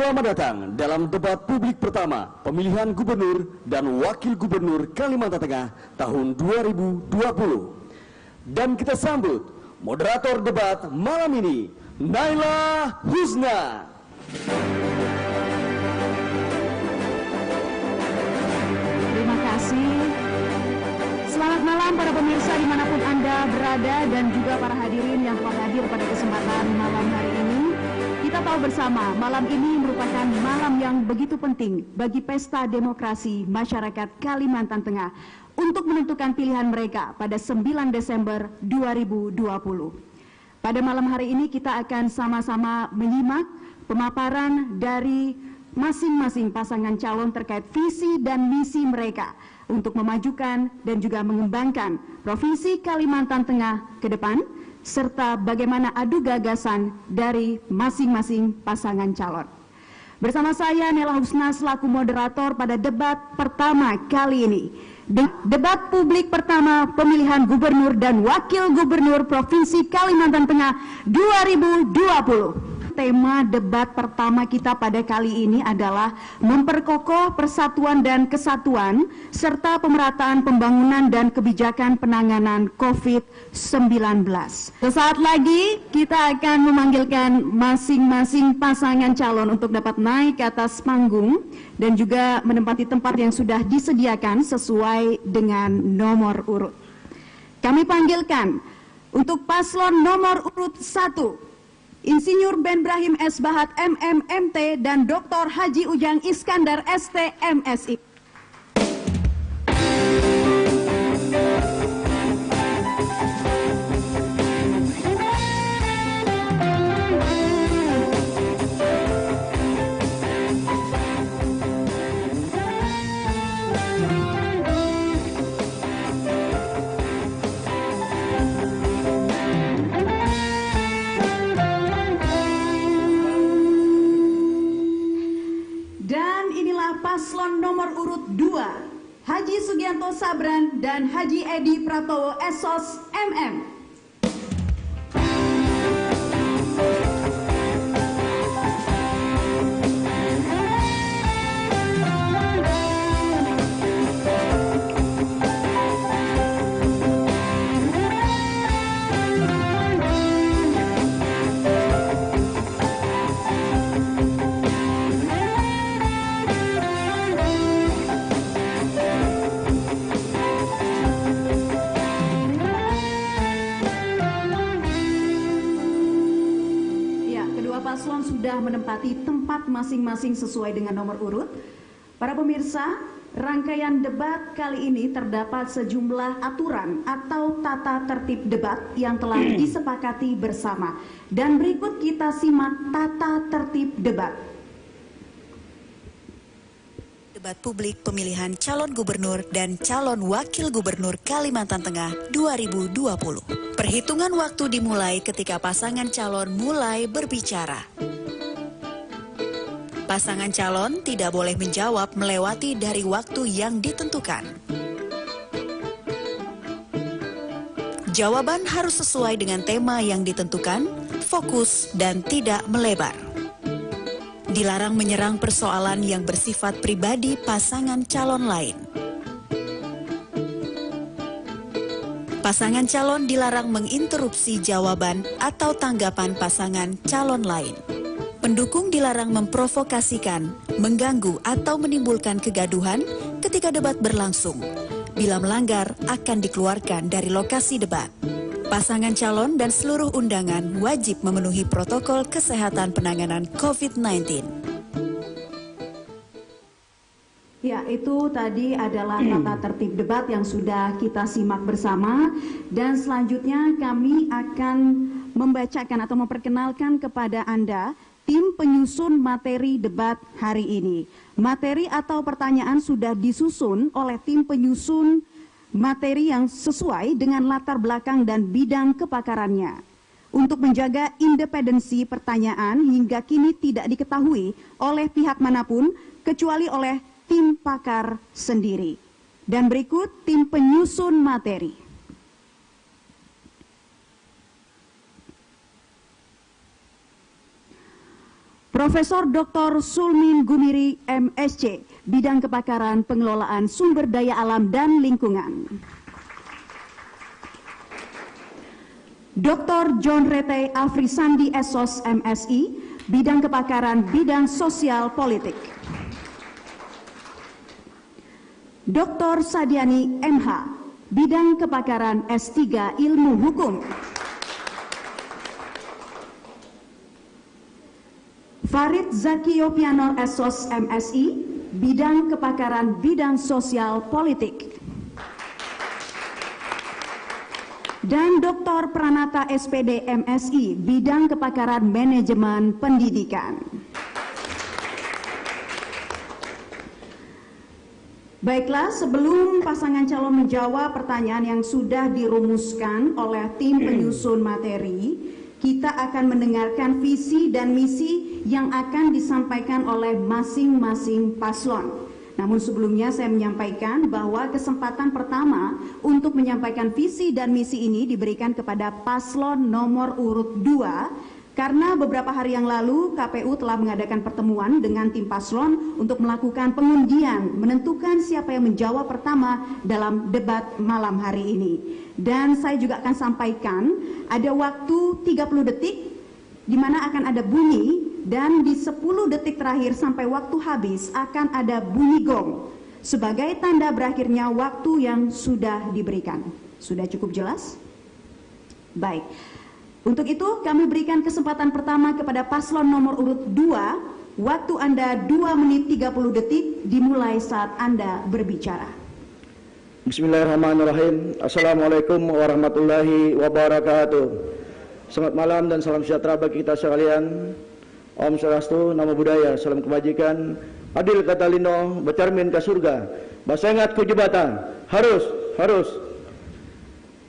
Selamat datang dalam debat publik pertama pemilihan gubernur dan wakil gubernur Kalimantan Tengah tahun 2020. Dan kita sambut moderator debat malam ini, Naila Husna. Terima kasih. Selamat malam para pemirsa dimanapun Anda berada dan juga para hadirin yang telah hadir pada kesempatan malam hari ini. Kita tahu bersama malam ini merupakan malam yang begitu penting bagi pesta demokrasi masyarakat Kalimantan Tengah untuk menentukan pilihan mereka pada 9 Desember 2020. Pada malam hari ini kita akan sama-sama menyimak pemaparan dari masing-masing pasangan calon terkait visi dan misi mereka untuk memajukan dan juga mengembangkan Provinsi Kalimantan Tengah ke depan, serta bagaimana adu gagasan dari masing-masing pasangan calon. Bersama saya Naila Husna selaku moderator pada debat pertama kali ini. Debat publik pertama pemilihan gubernur dan wakil gubernur Provinsi Kalimantan Tengah 2020. Tema debat pertama kita pada kali ini adalah memperkokoh persatuan dan kesatuan serta pemerataan pembangunan dan kebijakan penanganan COVID-19. Sesaat lagi kita akan memanggilkan masing-masing pasangan calon untuk dapat naik ke atas panggung dan juga menempati tempat yang sudah disediakan sesuai dengan nomor urut. Kami panggilkan untuk paslon nomor urut 1, Insinyur Ben Brahim S. Bahat MMMT dan Dr. Haji Ujang Iskandar ST MSI. Paslon nomor urut 2, Haji Sugianto Sabran dan Haji Edi Pratowo Esos MM. Paslon sudah menempati tempat masing-masing sesuai dengan nomor urut. Para pemirsa, rangkaian debat kali ini terdapat sejumlah aturan atau tata tertib debat yang telah disepakati bersama. Dan berikut kita simak tata tertib debat. Debat publik pemilihan calon gubernur dan calon wakil gubernur Kalimantan Tengah 2020. Perhitungan waktu dimulai ketika pasangan calon mulai berbicara. Pasangan calon tidak boleh menjawab melewati dari waktu yang ditentukan. Jawaban harus sesuai dengan tema yang ditentukan, fokus dan tidak melebar. Dilarang menyerang persoalan yang bersifat pribadi pasangan calon lain. Pasangan calon dilarang menginterupsi jawaban atau tanggapan pasangan calon lain. Pendukung dilarang memprovokasikan, mengganggu atau menimbulkan kegaduhan ketika debat berlangsung. Bila melanggar, akan dikeluarkan dari lokasi debat. Pasangan calon dan seluruh undangan wajib memenuhi protokol kesehatan penanganan COVID-19. Ya, itu tadi adalah tata tertib debat yang sudah kita simak bersama. Dan selanjutnya kami akan membacakan atau memperkenalkan kepada Anda tim penyusun materi debat hari ini. Materi atau pertanyaan sudah disusun oleh tim penyusun materi yang sesuai dengan latar belakang dan bidang kepakarannya. Untuk menjaga independensi pertanyaan hingga kini tidak diketahui oleh pihak manapun kecuali oleh tim pakar sendiri. Dan berikut tim penyusun materi. Profesor Dr. Sulmin Gumiri MSc, Bidang Kepakaran Pengelolaan Sumber Daya Alam dan Lingkungan. Dr. John Rete Afrisandi Esos MSI, Bidang Kepakaran Bidang Sosial Politik. Dr. Sadiani MH, Bidang Kepakaran S3 Ilmu Hukum. Farid Zaki Yopianor Esos MSI, Bidang Kepakaran Bidang Sosial Politik. Dan Dr. Pranata SPD MSI, Bidang Kepakaran Manajemen Pendidikan. Baiklah, sebelum pasangan calon menjawab pertanyaan yang sudah dirumuskan oleh tim penyusun materi, kita akan mendengarkan visi dan misi yang akan disampaikan oleh masing-masing paslon. Namun sebelumnya saya menyampaikan bahwa kesempatan pertama untuk menyampaikan visi dan misi ini diberikan kepada paslon nomor urut 2 karena beberapa hari yang lalu KPU telah mengadakan pertemuan dengan tim paslon untuk melakukan pengundian menentukan siapa yang menjawab pertama dalam debat malam hari ini. Dan saya juga akan sampaikan ada waktu 30 detik di mana akan ada bunyi, dan di 10 detik terakhir sampai waktu habis akan ada bunyi gong sebagai tanda berakhirnya waktu yang sudah diberikan. Sudah cukup jelas? Baik. Untuk itu kami berikan kesempatan pertama kepada paslon nomor urut 2. Waktu Anda 2 menit 30 detik dimulai saat Anda berbicara. Bismillahirrahmanirrahim. Assalamualaikum warahmatullahi wabarakatuh. Selamat malam dan salam sejahtera bagi kita sekalian. Om Swastiastu, Namo Buddhaya, salam kebajikan. Adil kata lino, bercermin ke surga. Basengat ku jabatan. Harus.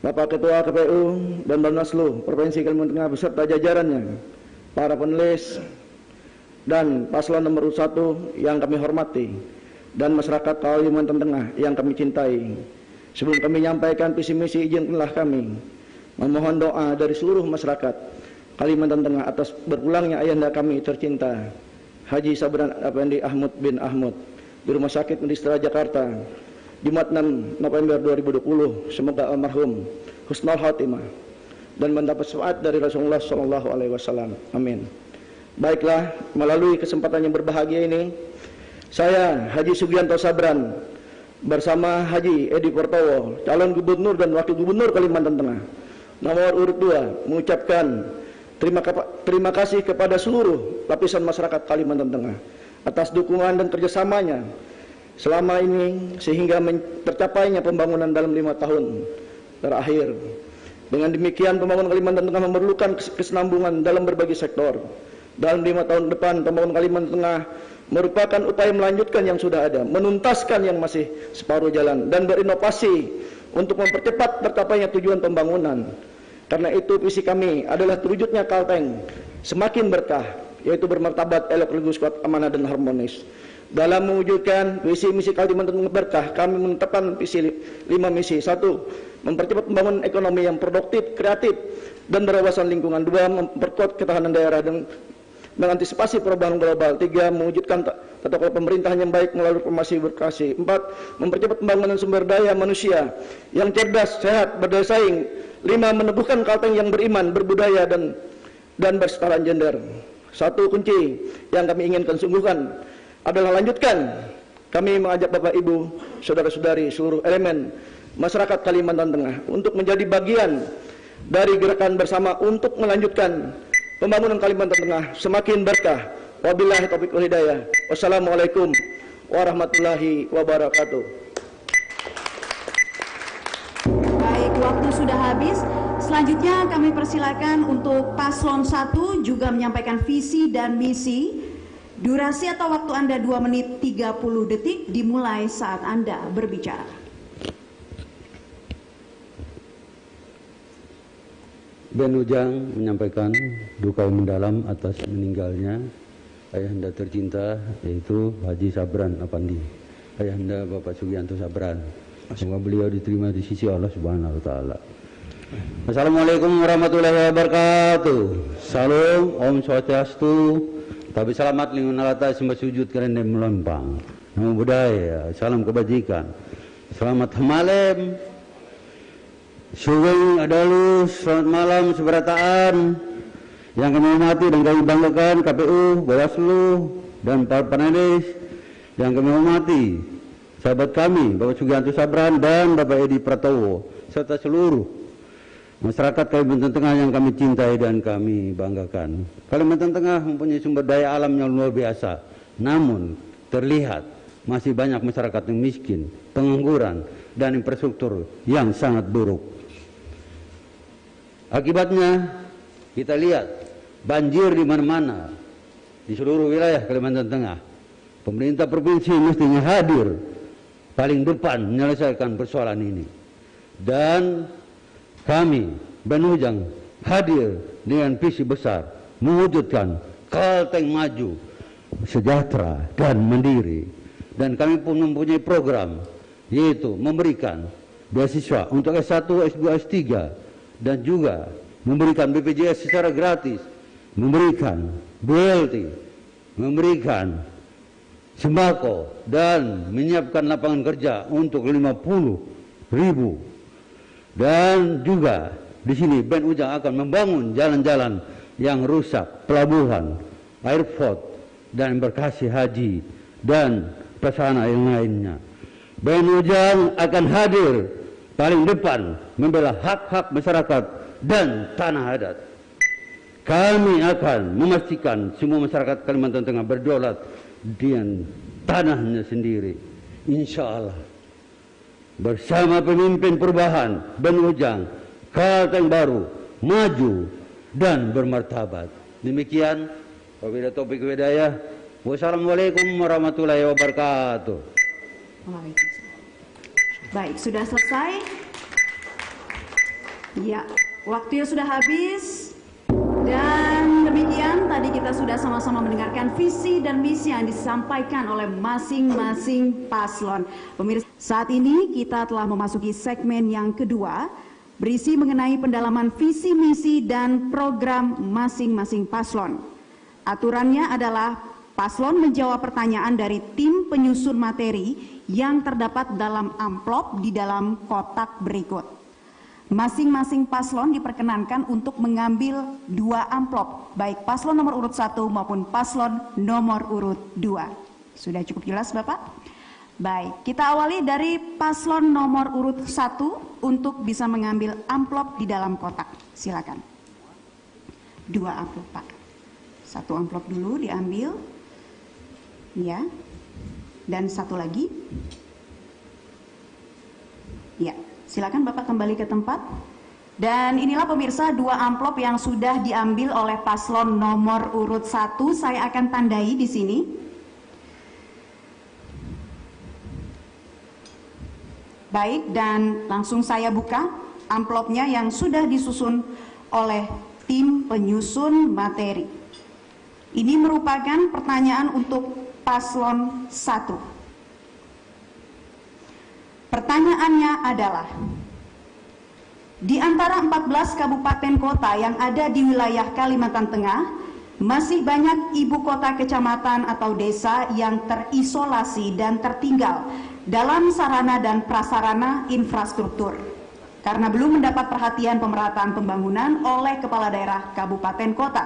Bapak Ketua KPU dan Bawaslu Provinsi Kalimantan Tengah beserta jajarannya, para penulis dan paslon nomor 1 yang kami hormati, dan masyarakat Kalimantan Tengah yang kami cintai. Sebelum kami menyampaikan visi misi, izinkanlah kami memohon doa dari seluruh masyarakat Kalimantan Tengah atas berpulangnya ayahanda kami tercinta Haji Sabran Effendi Ahmad bin Ahmad di Rumah Sakit Medistra Jakarta Jumat 6 November 2020. Semoga almarhum husnul khatimah dan mendapat syafaat dari Rasulullah SAW. Amin. Baiklah, melalui kesempatan yang berbahagia ini, saya Haji Sugianto Sabran bersama Haji Edi Portowo, calon gubernur dan wakil gubernur Kalimantan Tengah nomor urut 2, mengucapkan terima kasih kepada seluruh lapisan masyarakat Kalimantan Tengah atas dukungan dan kerjasamanya selama ini sehingga tercapainya pembangunan dalam 5 tahun terakhir. Dengan demikian, pembangunan Kalimantan Tengah memerlukan kesinambungan dalam berbagai sektor. Dalam 5 tahun depan, pembangunan Kalimantan Tengah merupakan upaya melanjutkan yang sudah ada, menuntaskan yang masih separuh jalan, dan berinovasi untuk mempercepat tercapainya tujuan pembangunan. Karena itu visi kami adalah terwujudnya Kalteng semakin berkah, yaitu bermartabat, elok, lugus, kuat, amanah, dan harmonis. Dalam mewujudkan visi misi Kalimantan Berkah, kami menetapkan visi 5 misi. 1. Mempercepat pembangunan ekonomi yang produktif, kreatif, dan berwawasan lingkungan. 2. Memperkuat ketahanan daerah dan mengantisipasi perubahan global. 3. Mewujudkan tata kelola pemerintahan yang baik melalui reformasi birokrasi. 4. Mempercepat pembangunan sumber daya manusia yang cerdas, sehat, berdaya saing. 5. Meneguhkan Kalteng yang beriman, berbudaya, dan bersetaraan gender. Satu kunci yang kami inginkan sungguhkan adalah lanjutkan. Kami mengajak Bapak Ibu, saudara-saudari, seluruh elemen masyarakat Kalimantan Tengah untuk menjadi bagian dari gerakan bersama untuk melanjutkan pembangunan Kalimantan Tengah semakin berkah. Wabillahi taufiq wal hidayah. Wassalamualaikum warahmatullahi wabarakatuh. Baik, waktu sudah habis. Selanjutnya kami persilakan untuk paslon 1 juga menyampaikan visi dan misi. Durasi atau waktu Anda 2 menit 30 detik dimulai saat Anda berbicara. Ben Ujang menyampaikan duka yang mendalam atas meninggalnya ayahanda tercinta, yaitu Haji Sabran Effendi, ayahanda Bapak Sugianto Sabran. Semoga beliau diterima di sisi Allah Subhanahu wa taala. Assalamualaikum warahmatullahi wabarakatuh. Salam, Om Swastiastu, Tapi selamat lingun alata sembah sujud keren dan melempang. Namo Buddhaya, salam kebajikan. Selamat malam. Sugeng Adalus, selamat malam seberataan. Yang kami hormati dan kami banggakan KPU, Bawaslu, dan para panelis. Yang kami hormati sahabat kami, Bapak Sugianto Sabran dan Bapak Edi Pratowo, serta seluruh masyarakat Kalimantan Tengah yang kami cintai dan kami banggakan. Kalimantan Tengah mempunyai sumber daya alam yang luar biasa, namun terlihat masih banyak masyarakat yang miskin, pengangguran, dan infrastruktur yang sangat buruk. Akibatnya kita lihat banjir di mana-mana di seluruh wilayah Kalimantan Tengah. Pemerintah provinsi mestinya hadir paling depan menyelesaikan persoalan ini. Dan kami Benujang hadir dengan visi besar mewujudkan Kalteng maju, sejahtera dan mandiri. Dan kami pun mempunyai program, yaitu memberikan beasiswa untuk S1, S2, S3, dan juga memberikan BPJS secara gratis, memberikan BLT, memberikan sembako, dan menyiapkan lapangan kerja untuk 50.000. Dan juga di sini Ben Ujang akan membangun jalan-jalan yang rusak, pelabuhan, airport, dan embarkasi haji, dan prasarana yang lainnya. Ben Ujang akan hadir paling depan membela hak-hak masyarakat dan tanah adat. Kami akan memastikan semua masyarakat Kalimantan Tengah berdaulat dengan tanahnya sendiri. Insya Allah. Bersama pemimpin perubahan Ben Ujang, Kalteng baru, maju dan bermartabat. Demikian, wabillahi taufiq wal hidayah. Wassalamualaikum warahmatullahi wabarakatuh. Baik, sudah selesai. Ya, waktunya sudah habis. Dan demikian tadi kita sudah sama-sama mendengarkan visi dan misi yang disampaikan oleh masing-masing paslon. Pemirsa, saat ini kita telah memasuki segmen yang kedua, berisi mengenai pendalaman visi misi dan program masing-masing paslon. Aturannya adalah paslon menjawab pertanyaan dari tim penyusun materi yang terdapat dalam amplop di dalam kotak berikut. Masing-masing paslon diperkenankan untuk mengambil 2 amplop, baik paslon nomor urut 1 maupun paslon nomor urut 2. Sudah cukup jelas, Bapak? Baik, kita awali dari paslon nomor urut 1 untuk bisa mengambil amplop di dalam kotak. Silakan. 2 amplop, Pak. 1 amplop dulu diambil. Ya. Dan 1 lagi. Ya. Silakan Bapak kembali ke tempat. Dan inilah pemirsa 2 amplop yang sudah diambil oleh paslon nomor urut 1. Saya akan tandai di sini. Baik, dan langsung saya buka amplopnya yang sudah disusun oleh tim penyusun materi. Ini merupakan pertanyaan untuk paslon 1. Pertanyaannya adalah, di antara 14 kabupaten kota yang ada di wilayah Kalimantan Tengah, masih banyak ibu kota kecamatan atau desa yang terisolasi dan tertinggal dalam sarana dan prasarana infrastruktur karena belum mendapat perhatian pemerataan pembangunan oleh kepala daerah kabupaten kota.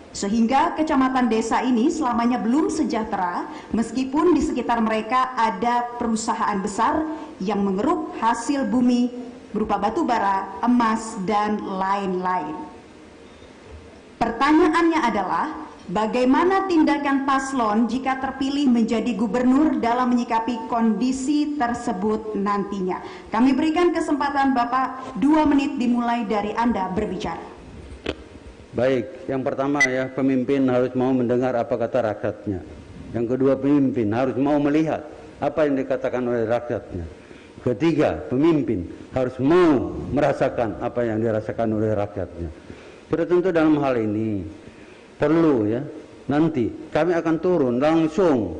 Sehingga kecamatan desa ini selamanya belum sejahtera meskipun di sekitar mereka ada perusahaan besar yang mengeruk hasil bumi berupa batu bara, emas, dan lain-lain. Pertanyaannya adalah, bagaimana tindakan paslon jika terpilih menjadi gubernur dalam menyikapi kondisi tersebut nantinya? Kami berikan kesempatan Bapak 2 menit dimulai dari Anda berbicara. Baik, yang pertama ya, pemimpin harus mau mendengar apa kata rakyatnya. Yang kedua, pemimpin harus mau melihat apa yang dikatakan oleh rakyatnya. Ketiga, pemimpin harus mau merasakan apa yang dirasakan oleh rakyatnya. Sudah tentu dalam hal ini perlu ya, nanti kami akan turun langsung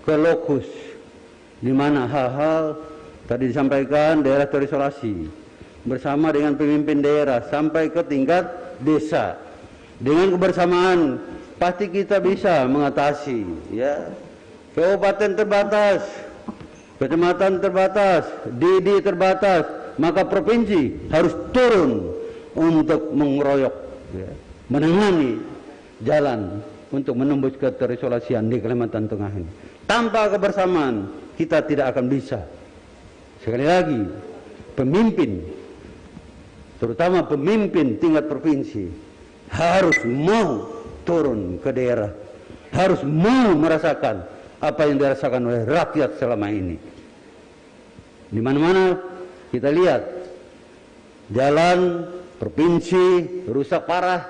ke lokus di mana hal-hal tadi disampaikan daerah terisolasi bersama dengan pemimpin daerah sampai ke tingkat desa. Dengan kebersamaan pasti kita bisa mengatasi, ya. Kabupaten terbatas, kecamatan terbatas, DD terbatas, maka provinsi harus turun untuk mengeroyok, ya, menangani jalan untuk menembus keterisolasian di Kalimantan Tengah ini. Tanpa kebersamaan kita tidak akan bisa. Sekali lagi, pemimpin, terutama pemimpin tingkat provinsi, harus mau turun ke daerah, harus mau merasakan apa yang dirasakan oleh rakyat selama ini. Di mana-mana kita lihat jalan provinsi rusak parah,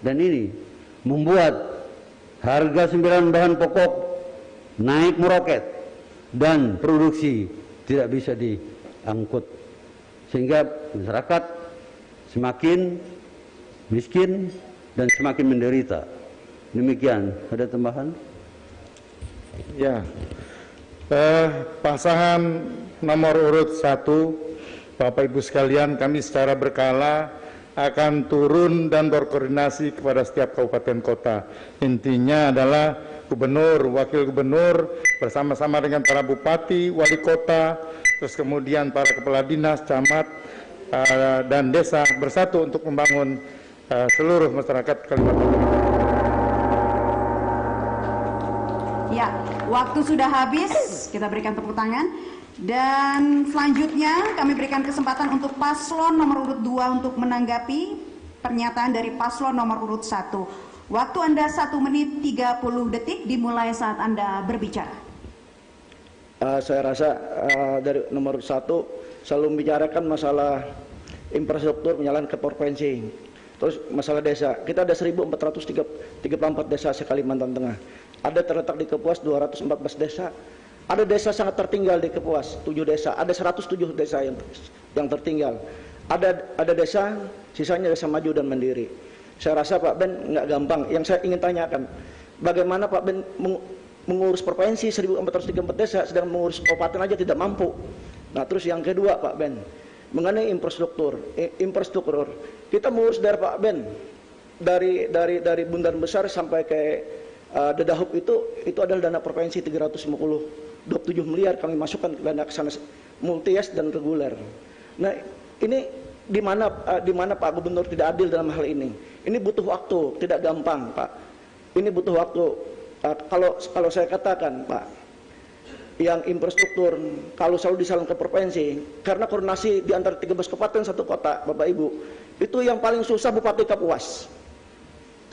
dan ini membuat harga 9 bahan pokok naik meroket dan produksi tidak bisa diangkut, sehingga masyarakat semakin miskin dan semakin menderita. Demikian, ada tambahan? Ya, pasangan nomor urut 1, Bapak Ibu sekalian, kami secara berkala akan turun dan berkoordinasi kepada setiap kabupaten kota. Intinya adalah gubernur, wakil gubernur bersama-sama dengan para bupati, wali kota, terus kemudian para kepala dinas, camat, dan desa bersatu untuk membangun seluruh masyarakat Kalimantan Tengah. Ya, waktu sudah habis, kita berikan tepuk tangan. Dan selanjutnya kami berikan kesempatan untuk paslon nomor urut 2 untuk menanggapi pernyataan dari paslon nomor urut 1. Waktu Anda 1 menit 30 detik dimulai saat Anda berbicara. Saya rasa dari nomor 1 selalu membicarakan masalah infrastruktur penyaluran ke provinsi. Terus masalah desa, kita ada 1.434 desa se-Kalimantan Tengah. Ada terletak di Kapuas 214 desa. Ada desa sangat tertinggal di Kapuas, 7 desa. Ada 107 desa yang tertinggal. Ada desa, sisanya desa maju dan mandiri. Saya rasa Pak Ben nggak gampang. Yang saya ingin tanyakan, bagaimana Pak Ben mengurus provinsi 1.434 desa, sedang mengurus kabupaten aja tidak mampu. Nah, terus yang kedua Pak Ben, mengenai infrastruktur. Kita mengurus dari Pak Ben, dari Bundaran Besar sampai ke Dedahub itu adalah dana provinsi 327 miliar kami masukkan ke dana kesana multi-yes dan reguler. Nah, ini di mana Pak Gubernur tidak adil dalam hal ini. Ini butuh waktu, tidak gampang Pak. Ini butuh waktu. Kalau saya katakan Pak, yang infrastruktur kalau selalu disalurkan ke provinsi, karena koordinasi di antara 13 kabupaten satu kota, Bapak Ibu, itu yang paling susah Bupati Kapuas.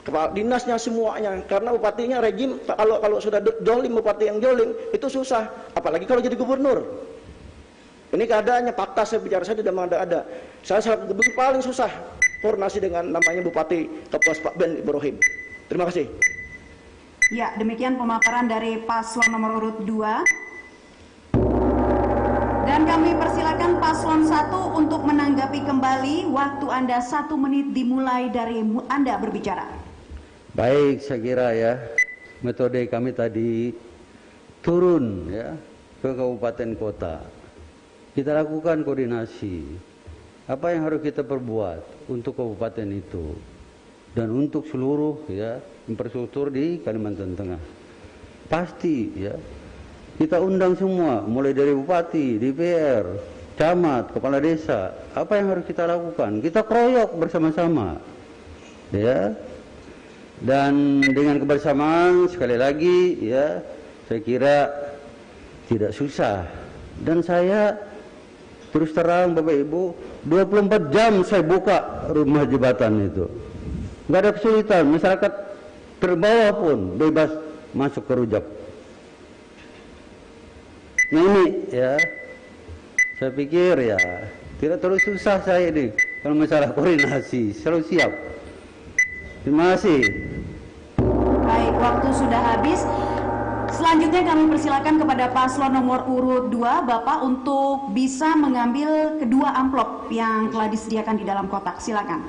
Kepala dinasnya semuanya, karena bupatinya rejim, kalau sudah jolim, bupati yang jolim itu susah, apalagi kalau jadi gubernur. Ini keadaannya, fakta saya bicara, saya tidak ada. Saya selaku gubernur paling susah koordinasi dengan namanya Bupati Kapuas Pak Ben Ibrahim. Terima kasih. Ya, demikian pemaparan dari paslon nomor urut 2. Dan kami persilakan paslon 1 untuk menanggapi kembali. Waktu Anda 1 menit dimulai dari Anda berbicara. Baik, saya kira ya, metode kami tadi turun ya ke kabupaten kota. Kita lakukan koordinasi. Apa yang harus kita perbuat untuk kabupaten itu dan untuk seluruh ya infrastruktur di Kalimantan Tengah. Pasti ya kita undang semua, mulai dari bupati, DPR, camat, kepala desa. Apa yang harus kita lakukan? Kita keroyok bersama-sama, ya. Dan dengan kebersamaan sekali lagi ya, saya kira tidak susah. Dan saya terus terang Bapak Ibu, 24 jam saya buka rumah jabatan itu. Nggak ada kesulitan, masyarakat terbawah pun bebas masuk ke rujak. Nah ini ya, saya pikir ya tidak terlalu susah saya ini kalau masalah koordinasi, selalu siap. Terima kasih. Baik, waktu sudah habis. Selanjutnya kami persilakan kepada paslon nomor urut 2 Bapak untuk bisa mengambil kedua amplop yang telah disediakan di dalam kotak. Silakan.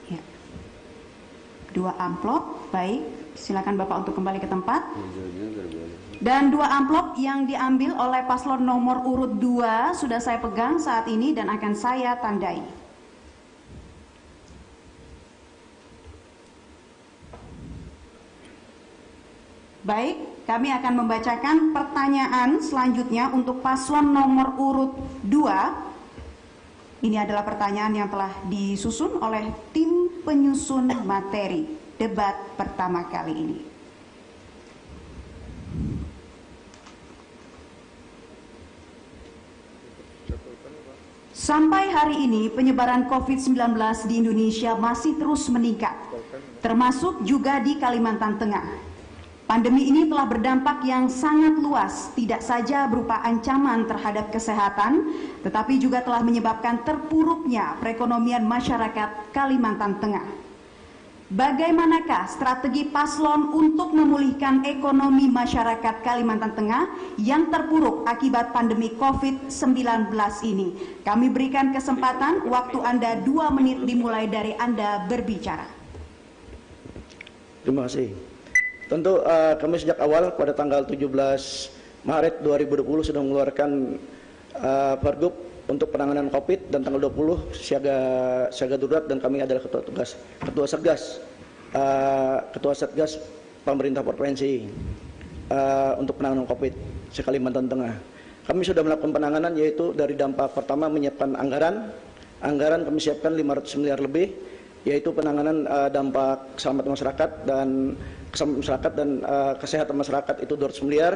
Ya. Kedua amplop. Baik, silakan Bapak untuk kembali ke tempat. Dan 2 amplop yang diambil oleh paslon nomor urut 2 sudah saya pegang saat ini dan akan saya tandai. Baik, kami akan membacakan pertanyaan selanjutnya untuk paslon nomor urut 2. Ini adalah pertanyaan yang telah disusun oleh tim penyusun materi debat pertama kali ini. Sampai hari ini penyebaran COVID-19 di Indonesia masih terus meningkat, termasuk juga di Kalimantan Tengah. Pandemi ini telah berdampak yang sangat luas, tidak saja berupa ancaman terhadap kesehatan, tetapi juga telah menyebabkan terpuruknya perekonomian masyarakat Kalimantan Tengah. Bagaimanakah strategi paslon untuk memulihkan ekonomi masyarakat Kalimantan Tengah yang terpuruk akibat pandemi COVID-19 ini? Kami berikan kesempatan, waktu Anda 2 menit dimulai dari Anda berbicara. Terima kasih. Tentu kami sejak awal pada tanggal 17 Maret 2020 sudah mengeluarkan Pergub untuk penanganan COVID, dan tanggal 20 siaga darurat, dan kami adalah ketua Satgas pemerintah provinsi untuk penanganan COVID di Kalimantan Tengah. Kami sudah melakukan penanganan, yaitu dari dampak pertama menyiapkan anggaran kami siapkan 500 miliar lebih, yaitu penanganan dampak keselamatan masyarakat dan kesehatan masyarakat itu 200 miliar,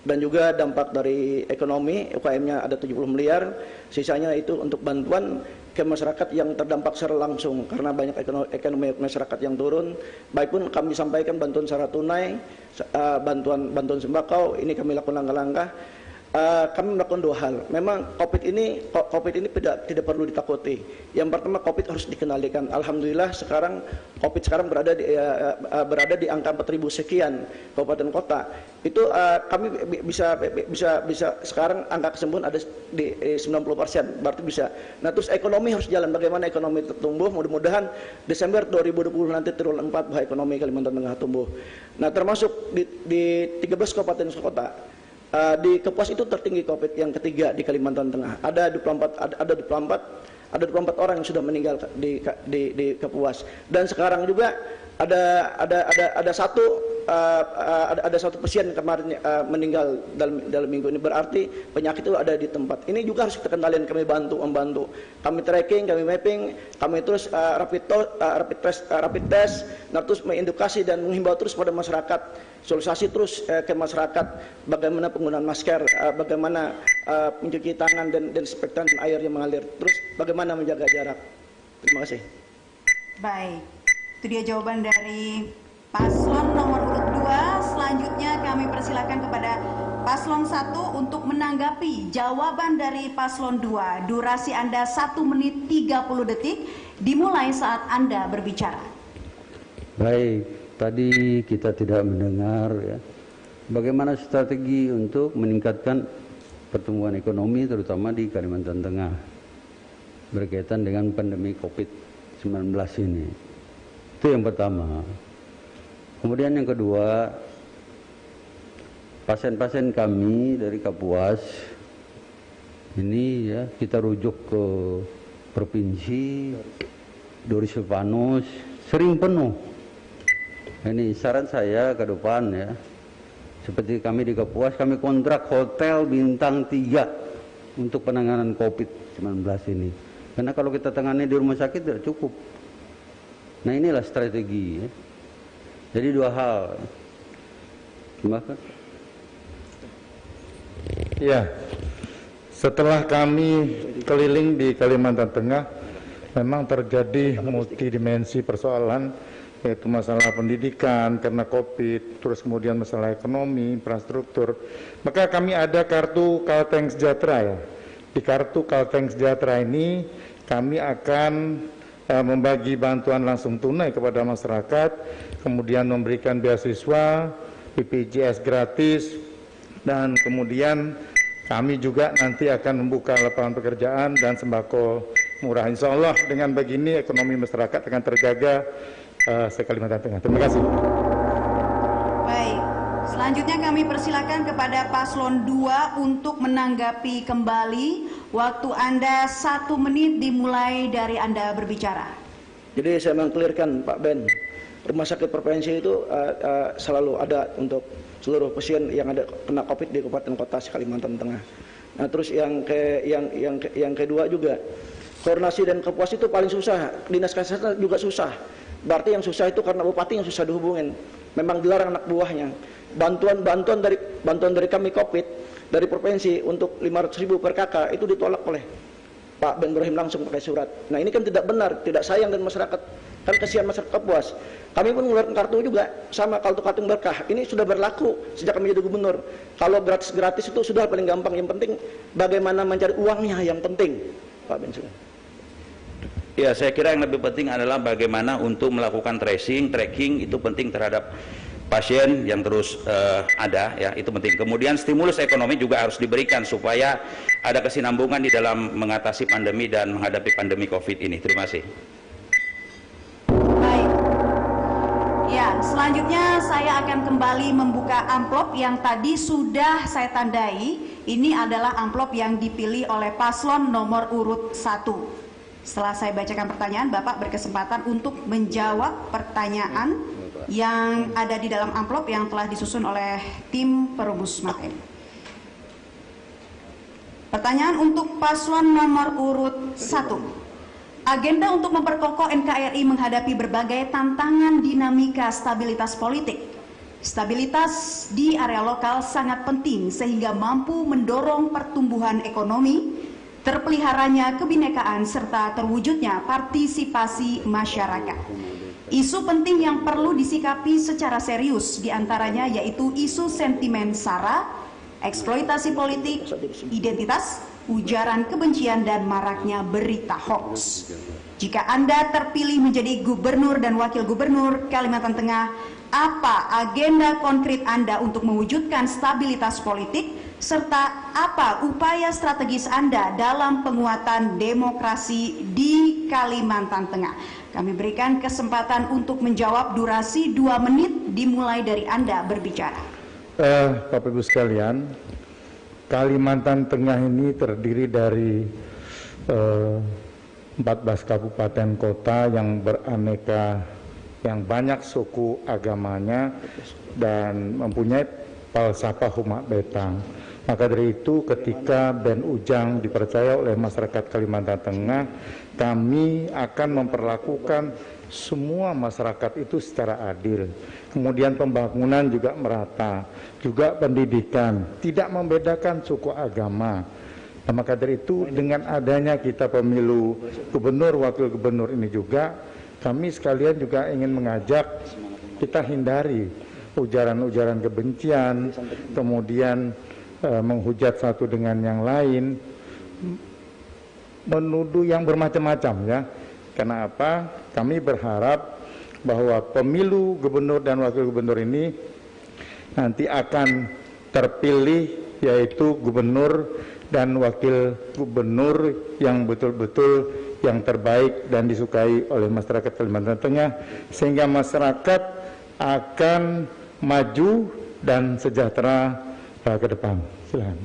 dan juga dampak dari ekonomi UKM-nya ada 70 miliar. Sisanya itu untuk bantuan ke masyarakat yang terdampak secara langsung karena banyak ekonomi masyarakat yang turun. Baik pun kami sampaikan bantuan secara tunai, bantuan sembako, ini kami lakukan langkah-langkah. Kami melakukan 2 hal. Memang COVID ini tidak perlu ditakuti. Yang pertama, COVID harus dikendalikan. Alhamdulillah sekarang COVID berada di angka 4.000 sekian kabupaten kota. Itu kami bisa sekarang angka kesembuhan ada di 90%, berarti bisa. Nah, terus ekonomi harus jalan. Bagaimana ekonomi tumbuh? Mudah-mudahan Desember 2020 nanti triwulan 4 bahwa ekonomi Kalimantan Tengah tumbuh. Nah, termasuk di 13 kabupaten kota. Di Kapuas itu tertinggi COVID yang ketiga di Kalimantan Tengah. Ada 24 orang yang sudah meninggal di Kapuas. Dan sekarang juga ada satu pasien kemarin meninggal dalam minggu ini. Berarti penyakit itu ada di tempat. Ini juga harus kita kendalikan, kami membantu. Kami tracking, kami mapping, kami terus rapid test, nah terus mengedukasi dan menghimbau terus pada masyarakat. Sosialisasi terus ke masyarakat bagaimana penggunaan masker, bagaimana mencuci tangan dan desinfektan air yang mengalir, terus bagaimana menjaga jarak. Terima kasih. Baik, itu dia jawaban dari paslon nomor urut 2. Selanjutnya kami persilakan kepada paslon 1 untuk menanggapi jawaban dari paslon 2. Durasi Anda 1 menit 30 detik dimulai saat Anda berbicara. Baik. Tadi kita tidak mendengar ya, bagaimana strategi untuk meningkatkan pertumbuhan ekonomi terutama di Kalimantan Tengah berkaitan dengan pandemi COVID-19 ini. Itu yang pertama. Kemudian yang kedua, pasien-pasien kami dari Kapuas ini ya kita rujuk ke provinsi Doris Silvanus, sering penuh. Ini saran saya ke depan ya, seperti kami di Kapuas, kami kontrak hotel bintang 3 untuk penanganan COVID-19 ini. Karena kalau kita tangani di rumah sakit tidak cukup. Nah inilah strategi ya. Jadi 2 hal. Terima kasih. Ya, setelah kami keliling di Kalimantan Tengah, memang terjadi multidimensi persoalan, yaitu masalah pendidikan karena COVID, terus kemudian masalah ekonomi, infrastruktur. Maka kami ada kartu Kalteng Sejahtera ya. Di kartu Kalteng Sejahtera ini kami akan membagi bantuan langsung tunai kepada masyarakat, kemudian memberikan beasiswa, BPJS gratis, dan kemudian kami juga nanti akan membuka lapangan pekerjaan dan sembako murah. Insya Allah dengan begini ekonomi masyarakat akan terjaga, se-Kalimantan Tengah. Terima kasih. Baik, selanjutnya kami persilakan kepada Paslon 2 untuk menanggapi kembali. Waktu Anda 1 menit dimulai dari Anda berbicara. Jadi saya mengklirkan Pak Ben, rumah sakit provinsi itu selalu ada untuk seluruh pasien yang ada kena COVID di Kabupaten Kota Kalimantan Tengah. Nah, terus yang kedua juga koordinasi dan kepuasan itu paling susah. Dinas Kesehatan juga susah. Berarti yang susah itu karena bupati yang susah dihubungin. Memang dilarang anak buahnya. Bantuan dari kami COVID dari provinsi untuk 500.000 per kakak itu ditolak oleh Pak Ben Ibrahim langsung pakai surat. Nah, ini kan tidak benar, tidak sayang dan masyarakat kan kasihan masyarakat Kapuas. Kami pun mengeluarkan kartu juga sama kartu berkah. Ini sudah berlaku sejak kami jadi gubernur. Kalau gratis itu sudah paling gampang. Yang penting bagaimana mencari uangnya yang penting. Pak Ben sudah. Ya, saya kira yang lebih penting adalah bagaimana untuk melakukan tracing, tracking itu penting terhadap pasien yang terus ada, ya, itu penting. Kemudian stimulus ekonomi juga harus diberikan supaya ada kesinambungan di dalam mengatasi pandemi dan menghadapi pandemi COVID ini. Terima kasih. Baik. Ya, selanjutnya saya akan kembali membuka amplop yang tadi sudah saya tandai. Ini adalah amplop yang dipilih oleh paslon nomor urut 1. Setelah saya bacakan pertanyaan, Bapak berkesempatan untuk menjawab pertanyaan yang ada di dalam amplop yang telah disusun oleh tim perumus materi. Pertanyaan untuk paslon nomor urut 1. Agenda untuk memperkokoh NKRI menghadapi berbagai tantangan dinamika stabilitas politik. Stabilitas di area lokal sangat penting sehingga mampu mendorong pertumbuhan ekonomi, terpeliharanya kebinekaan serta terwujudnya partisipasi masyarakat. Isu penting yang perlu disikapi secara serius diantaranya yaitu isu sentimen SARA, eksploitasi politik, identitas, ujaran kebencian dan maraknya berita hoax. Jika Anda terpilih menjadi gubernur dan wakil gubernur Kalimantan Tengah, apa agenda konkret Anda untuk mewujudkan stabilitas politik serta apa upaya strategis Anda dalam penguatan demokrasi di Kalimantan Tengah? Kami berikan kesempatan untuk menjawab, durasi 2 menit dimulai dari Anda berbicara. Bapak Ibu sekalian, Kalimantan Tengah ini terdiri dari 14 kabupaten kota yang beraneka, yang banyak suku agamanya dan mempunyai falsafah umat betang. Maka dari itu ketika Ben Ujang dipercaya oleh masyarakat Kalimantan Tengah, kami akan memperlakukan semua masyarakat itu secara adil. Kemudian pembangunan juga merata, juga pendidikan, tidak membedakan suku agama. Nah, maka dari itu dengan adanya kita pemilu gubernur, wakil gubernur ini juga, kami sekalian juga ingin mengajak kita hindari ujaran-ujaran kebencian, kemudian menghujat satu dengan yang lain, menuduh yang bermacam-macam, ya. Karena apa? Kami berharap bahwa pemilu gubernur dan wakil gubernur ini nanti akan terpilih yaitu gubernur dan wakil gubernur yang betul-betul yang terbaik dan disukai oleh masyarakat Kalimantan Tengah, sehingga masyarakat akan maju dan sejahtera ke depan. Silakan.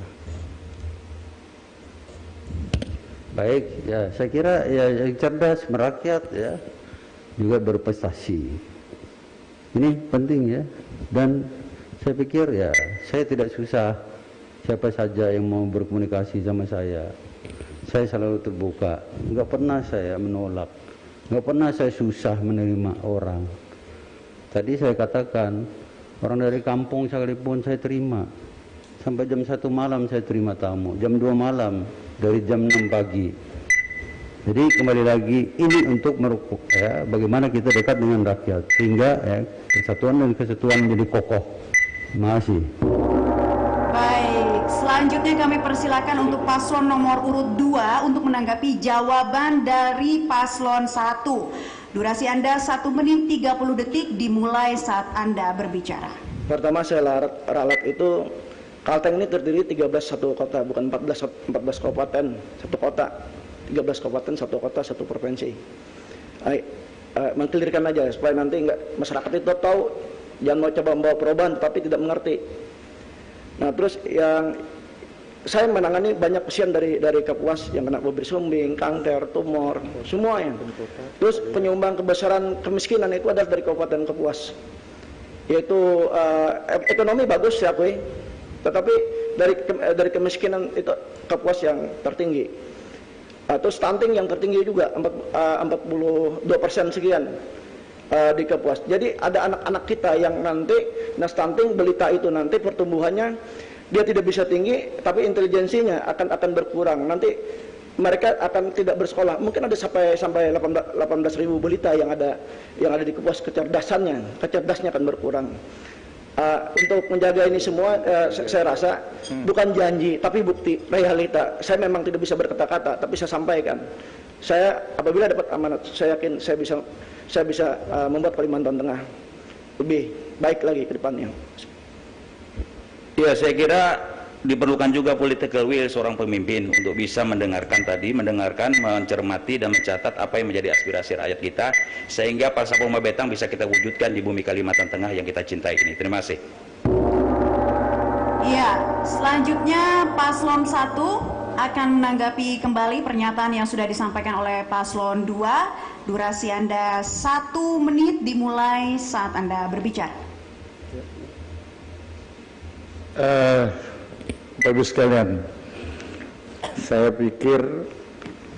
Baik, ya saya kira ya yang cerdas, merakyat, ya juga berprestasi. Ini penting, ya. Dan saya pikir ya saya tidak susah, siapa saja yang mau berkomunikasi sama saya selalu terbuka. Enggak pernah saya menolak, enggak pernah saya susah menerima orang. Tadi saya katakan orang dari kampung sekalipun saya terima. Sampai jam 1 malam saya terima tamu, jam 2 malam, dari jam 6 pagi. Jadi kembali lagi ini untuk merukuk, ya, bagaimana kita dekat dengan rakyat sehingga ya, persatuan dan kesatuan menjadi kokoh. Terima kasih. Baik, selanjutnya kami persilakan untuk paslon nomor urut 2 untuk menanggapi jawaban dari paslon 1. Durasi Anda 1 menit 30 detik dimulai saat Anda berbicara. Pertama saya ralat itu Kalteng ini terdiri 13 satu kota, bukan 14 kabupaten, satu kota. 13 kabupaten, satu kota, satu provinsi. Baik. mengkelirkan aja supaya nanti nggak masyarakat itu tahu, jangan mau coba membawa perubahan tapi tidak mengerti. Nah terus yang saya menangani banyak pasien dari Kapuas yang kena bibir sumbing, kanker, tumor, semuanya. Terus penyumbang kebesaran kemiskinan itu adalah dari Kabupaten Kapuas. Yaitu ekonomi bagus ya akui, tetapi dari kemiskinan itu Kapuas yang tertinggi. Terus stunting yang tertinggi juga 42% sekian di Kapuas. Jadi ada anak-anak kita yang nanti stunting belita itu nanti pertumbuhannya dia tidak bisa tinggi, tapi intelijensinya akan berkurang. Nanti mereka akan tidak bersekolah. Mungkin ada sampai 18.000 balita yang ada di Kapuas, kecerdasnya akan berkurang. Untuk menjaga ini semua, saya rasa bukan janji, tapi bukti, realita. Saya memang tidak bisa berkata-kata, tapi saya sampaikan. Saya apabila dapat amanat, saya yakin saya bisa membuat Kalimantan Tengah lebih baik lagi ke depannya. Ya, saya kira diperlukan juga political will seorang pemimpin untuk bisa mendengarkan, mencermati dan mencatat apa yang menjadi aspirasi rakyat kita, sehingga Pasapoma Betang bisa kita wujudkan di bumi Kalimantan Tengah yang kita cintai ini. Terima kasih. Ya, selanjutnya Paslon 1 akan menanggapi kembali pernyataan yang sudah disampaikan oleh Paslon 2. Durasi Anda 1 menit dimulai saat Anda berbicara. Bapak Ibu sekalian, saya pikir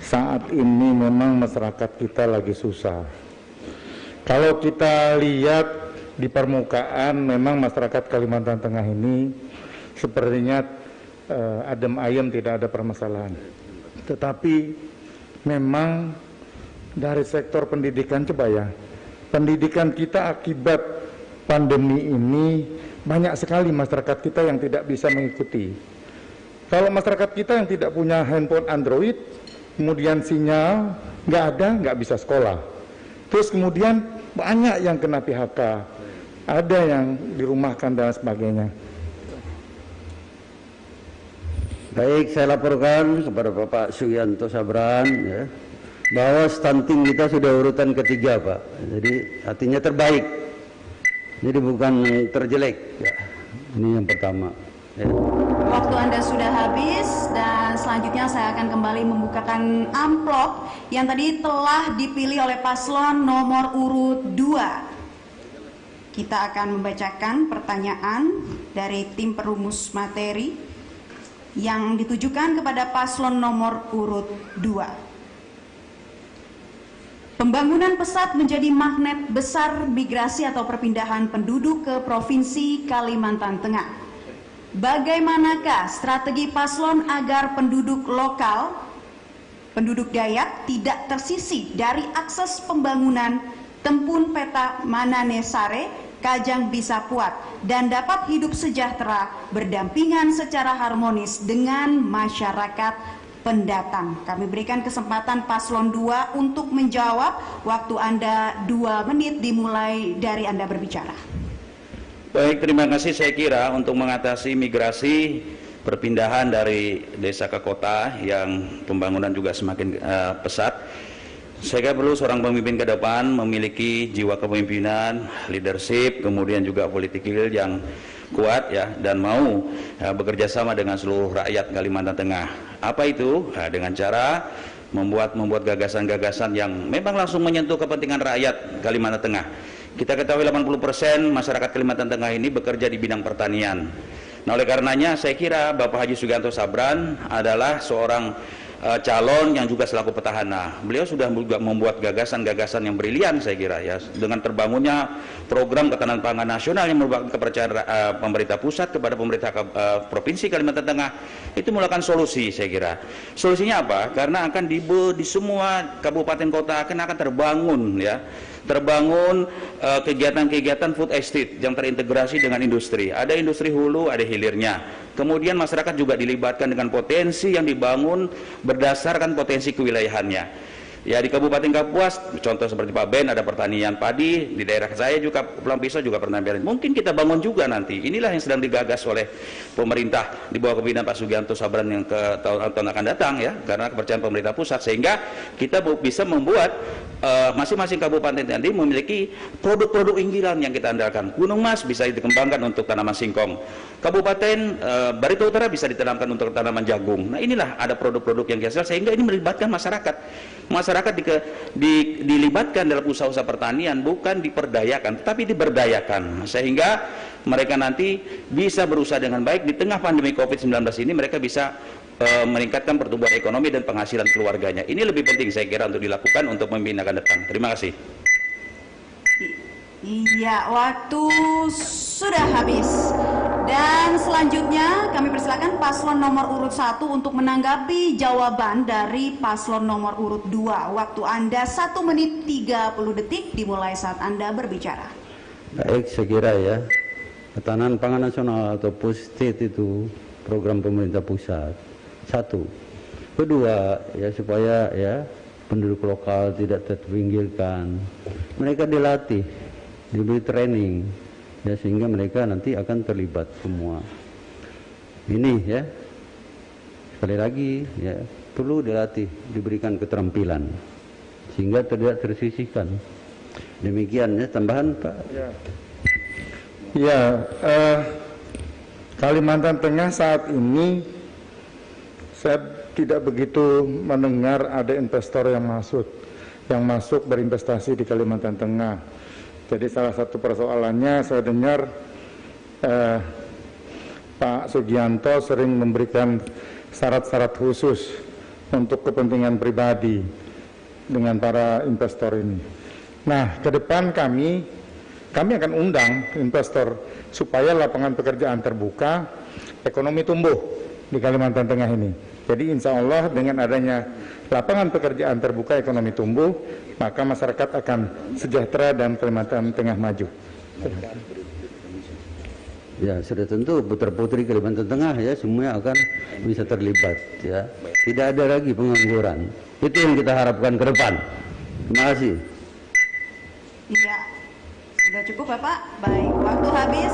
saat ini memang masyarakat kita lagi susah. Kalau kita lihat di permukaan, memang masyarakat Kalimantan Tengah ini sepertinya adem ayem, tidak ada permasalahan. Tetapi memang dari sektor pendidikan, coba ya, pendidikan kita akibat pandemi ini banyak sekali masyarakat kita yang tidak bisa mengikuti. Kalau masyarakat kita yang tidak punya handphone Android, kemudian sinyal nggak ada, nggak bisa sekolah. Terus kemudian banyak yang kena PHK, ada yang dirumahkan dan sebagainya. Baik, saya laporkan kepada Bapak Sugianto Sabran ya, bahwa stunting kita sudah urutan ketiga, Pak. Jadi artinya terbaik. Jadi bukan terjelek ya. Ini yang pertama ya. Waktu Anda sudah habis dan selanjutnya saya akan kembali membukakan amplop yang tadi telah dipilih oleh paslon nomor urut 2. Kita akan membacakan pertanyaan dari tim perumus materi yang ditujukan kepada paslon nomor urut 2. Pembangunan pesat menjadi magnet besar migrasi atau perpindahan penduduk ke Provinsi Kalimantan Tengah. Bagaimanakah strategi paslon agar penduduk lokal, penduduk Dayak tidak tersisih dari akses pembangunan Tempun Peta Manane Sare, Kajang Bisa Puat, dan dapat hidup sejahtera berdampingan secara harmonis dengan masyarakat pendatang? Kami berikan kesempatan paslon 2 untuk menjawab. Waktu Anda 2 menit dimulai dari Anda berbicara. Baik, terima kasih. Saya kira untuk mengatasi migrasi perpindahan dari desa ke kota yang pembangunan juga semakin pesat, saya kira perlu seorang pemimpin ke depan memiliki jiwa kepemimpinan, leadership, kemudian juga political yang kuat ya, dan mau bekerja sama dengan seluruh rakyat Kalimantan Tengah. Apa itu? Dengan cara membuat gagasan-gagasan yang memang langsung menyentuh kepentingan rakyat Kalimantan Tengah. Kita ketahui 80% masyarakat Kalimantan Tengah ini bekerja di bidang pertanian. Nah, oleh karenanya saya kira Bapak Haji Sugianto Sabran adalah seorang calon yang juga selaku petahana. Beliau sudah juga membuat gagasan-gagasan yang brilian, saya kira ya, dengan terbangunnya program ketahanan pangan nasional yang merupakan kepercayaan pemerintah pusat kepada pemerintah provinsi Kalimantan Tengah. Itu merupakan solusi, saya kira. Solusinya apa? Karena akan di semua kabupaten kota akan terbangun ya, terbangun kegiatan-kegiatan food estate yang terintegrasi dengan industri. Ada industri hulu, ada hilirnya. Kemudian masyarakat juga dilibatkan dengan potensi yang dibangun berdasarkan potensi kewilayahannya. Ya di Kabupaten Kapuas, contoh seperti Pak Ben ada pertanian padi, di daerah saya juga Pulang Pisau juga pertanian. Mungkin kita bangun juga nanti. Inilah yang sedang digagas oleh pemerintah di bawah kepemimpinan Pak Sugianto Sabran yang ke tahun akan datang ya, karena kepercayaan pemerintah pusat, sehingga kita bisa membuat masing-masing kabupaten nanti memiliki produk-produk unggulan yang kita andalkan. Gunung Mas bisa dikembangkan untuk tanaman singkong. Kabupaten Barito Utara bisa ditanamkan untuk tanaman jagung. Nah inilah ada produk-produk yang dihasil sehingga ini melibatkan masyarakat. Masyarakat dilibatkan dalam usaha-usaha pertanian, bukan diperdayakan, tapi diberdayakan. Sehingga mereka nanti bisa berusaha dengan baik di tengah pandemi COVID-19 ini, mereka bisa meningkatkan pertumbuhan ekonomi dan penghasilan keluarganya. Ini lebih penting saya kira untuk dilakukan untuk membina ke depan. Terima kasih. Iya, waktu sudah habis. Dan selanjutnya kami persilakan paslon nomor urut 1 untuk menanggapi jawaban dari paslon nomor urut 2. Waktu Anda 1 menit 30 detik dimulai saat Anda berbicara. Baik, saya kira ya, Ketahanan Pangan Nasional atau POSTET itu program pemerintah pusat. 1. Kedua, ya supaya ya penduduk lokal tidak terpinggirkan. Mereka dilatih, diberi training, ya sehingga mereka nanti akan terlibat semua. Ini ya, sekali lagi ya perlu dilatih, diberikan keterampilan sehingga tidak tersisihkan. Demikian ya, tambahan Pak. Ya, Kalimantan Tengah saat ini saya tidak begitu mendengar ada investor yang masuk berinvestasi di Kalimantan Tengah. Jadi salah satu persoalannya saya dengar Pak Sugianto sering memberikan syarat-syarat khusus untuk kepentingan pribadi dengan para investor ini. Nah, ke depan kami akan undang investor supaya lapangan pekerjaan terbuka, ekonomi tumbuh di Kalimantan Tengah ini. Jadi insya Allah dengan adanya lapangan pekerjaan terbuka, ekonomi tumbuh, maka masyarakat akan sejahtera dan Kalimantan Tengah maju. Ya, sudah tentu putra-putri Kalimantan Tengah ya semuanya akan bisa terlibat ya. Tidak ada lagi pengangguran. Itu yang kita harapkan ke depan. Terima kasih. Iya, sudah cukup Bapak. Baik, waktu habis.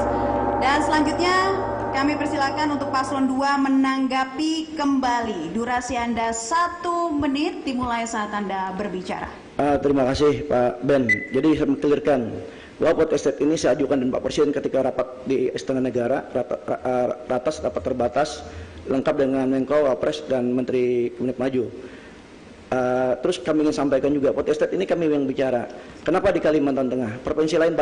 Dan selanjutnya kami persilakan untuk paslon 2 menanggapi kembali. Durasi Anda 1 menit dimulai saat Anda berbicara. Terima kasih Pak Ben. Jadi saya mengklirkan bahwa potestat ini saya ajukan dan Pak Presiden ketika rapat di Istana Negara, rapat terbatas lengkap dengan Menko, Wapres dan Menteri Komunik Maju. Terus kami ingin sampaikan juga potestat ini kami yang bicara. Kenapa di Kalimantan Tengah? Provinsi lain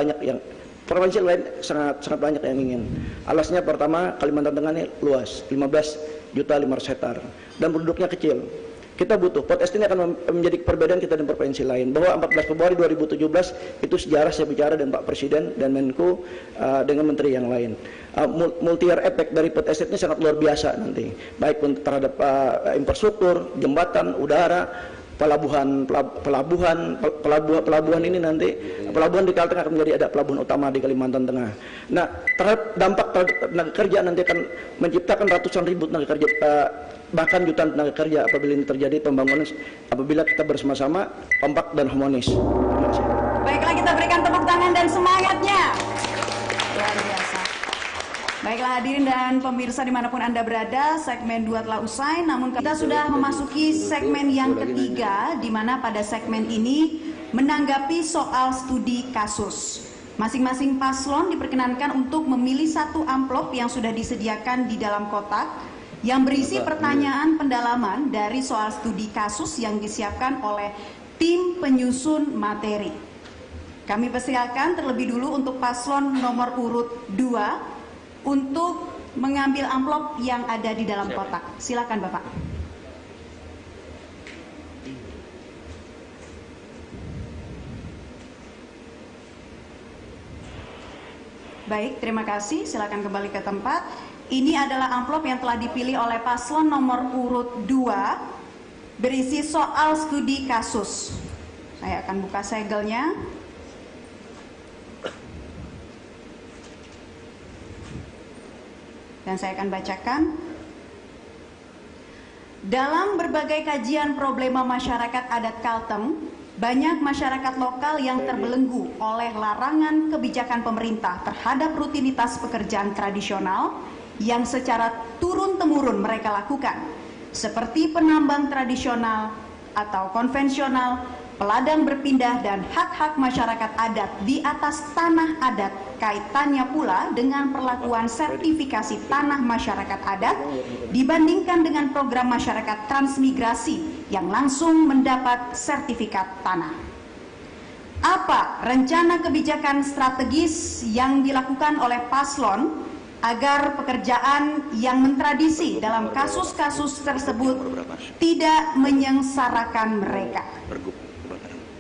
sangat banyak yang ingin. Alasnya pertama, Kalimantan Tengah ini luas, 15.500.000 hektar dan penduduknya kecil. Kita butuh, potestat ini akan menjadi perbedaan kita dan provinsi lain. Bahwa 14 Februari 2017 itu sejarah saya bicara dengan Pak Presiden dan Menko dengan menteri yang lain. Multi-year effect dari potestat ini sangat luar biasa nanti. Baik terhadap infrastruktur, jembatan, udara, pelabuhan ini nanti pelabuhan di Kalteng akan menjadi ada pelabuhan utama di Kalimantan Tengah. Nah, dampak terhadap tenaga kerja nanti akan menciptakan ratusan ribu tenaga kerja, bahkan jutaan tenaga kerja apabila ini terjadi pembangunan, apabila kita bersama-sama kompak dan harmonis. Terima kasih. Baiklah, kita berikan tepuk tangan dan semangatnya. Luar biasa. Baiklah hadirin dan pemirsa dimanapun Anda berada, segmen 2 telah usai, namun kita sudah memasuki segmen yang ketiga, di mana pada segmen ini menanggapi soal studi kasus. Masing-masing paslon diperkenankan untuk memilih satu amplop yang sudah disediakan di dalam kotak, yang berisi pertanyaan pendalaman dari soal studi kasus yang disiapkan oleh tim penyusun materi. Kami persilakan terlebih dulu untuk paslon nomor urut 2 untuk mengambil amplop yang ada di dalam kotak. Silakan Bapak. Baik, terima kasih. Silakan kembali ke tempat. Ini adalah amplop yang telah dipilih oleh paslon nomor urut 2 berisi soal studi kasus. Saya akan buka segelnya. Dan saya akan bacakan. Dalam berbagai kajian problema masyarakat adat Kalteng, banyak masyarakat lokal yang terbelenggu oleh larangan kebijakan pemerintah terhadap rutinitas pekerjaan tradisional yang secara turun-temurun mereka lakukan, seperti penambang tradisional atau konvensional, peladang berpindah, dan hak-hak masyarakat adat di atas tanah adat. Kaitannya pula dengan perlakuan sertifikasi tanah masyarakat adat dibandingkan dengan program masyarakat transmigrasi yang langsung mendapat sertifikat tanah. Apa rencana kebijakan strategis yang dilakukan oleh paslon agar pekerjaan yang mentradisi dalam kasus-kasus tersebut tidak menyengsarakan mereka?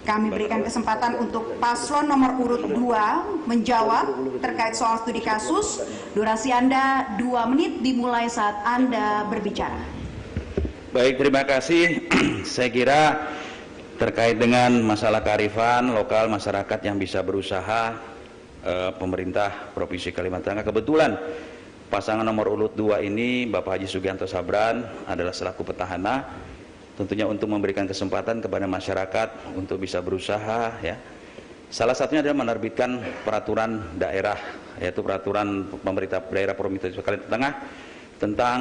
Kami berikan kesempatan untuk paslon nomor urut 2 menjawab terkait soal studi kasus. Durasi Anda 2 menit dimulai saat Anda berbicara. Baik, terima kasih. Saya kira terkait dengan masalah kearifan lokal masyarakat yang bisa berusaha, pemerintah Provinsi Kalimantan Tengah, kebetulan pasangan nomor urut 2 ini Bapak Haji Sugianto Sabran adalah selaku petahana, tentunya untuk memberikan kesempatan kepada masyarakat untuk bisa berusaha, ya. Salah satunya adalah menerbitkan peraturan daerah, yaitu peraturan pemerintah daerah Provinsi Kalimantan Tengah tentang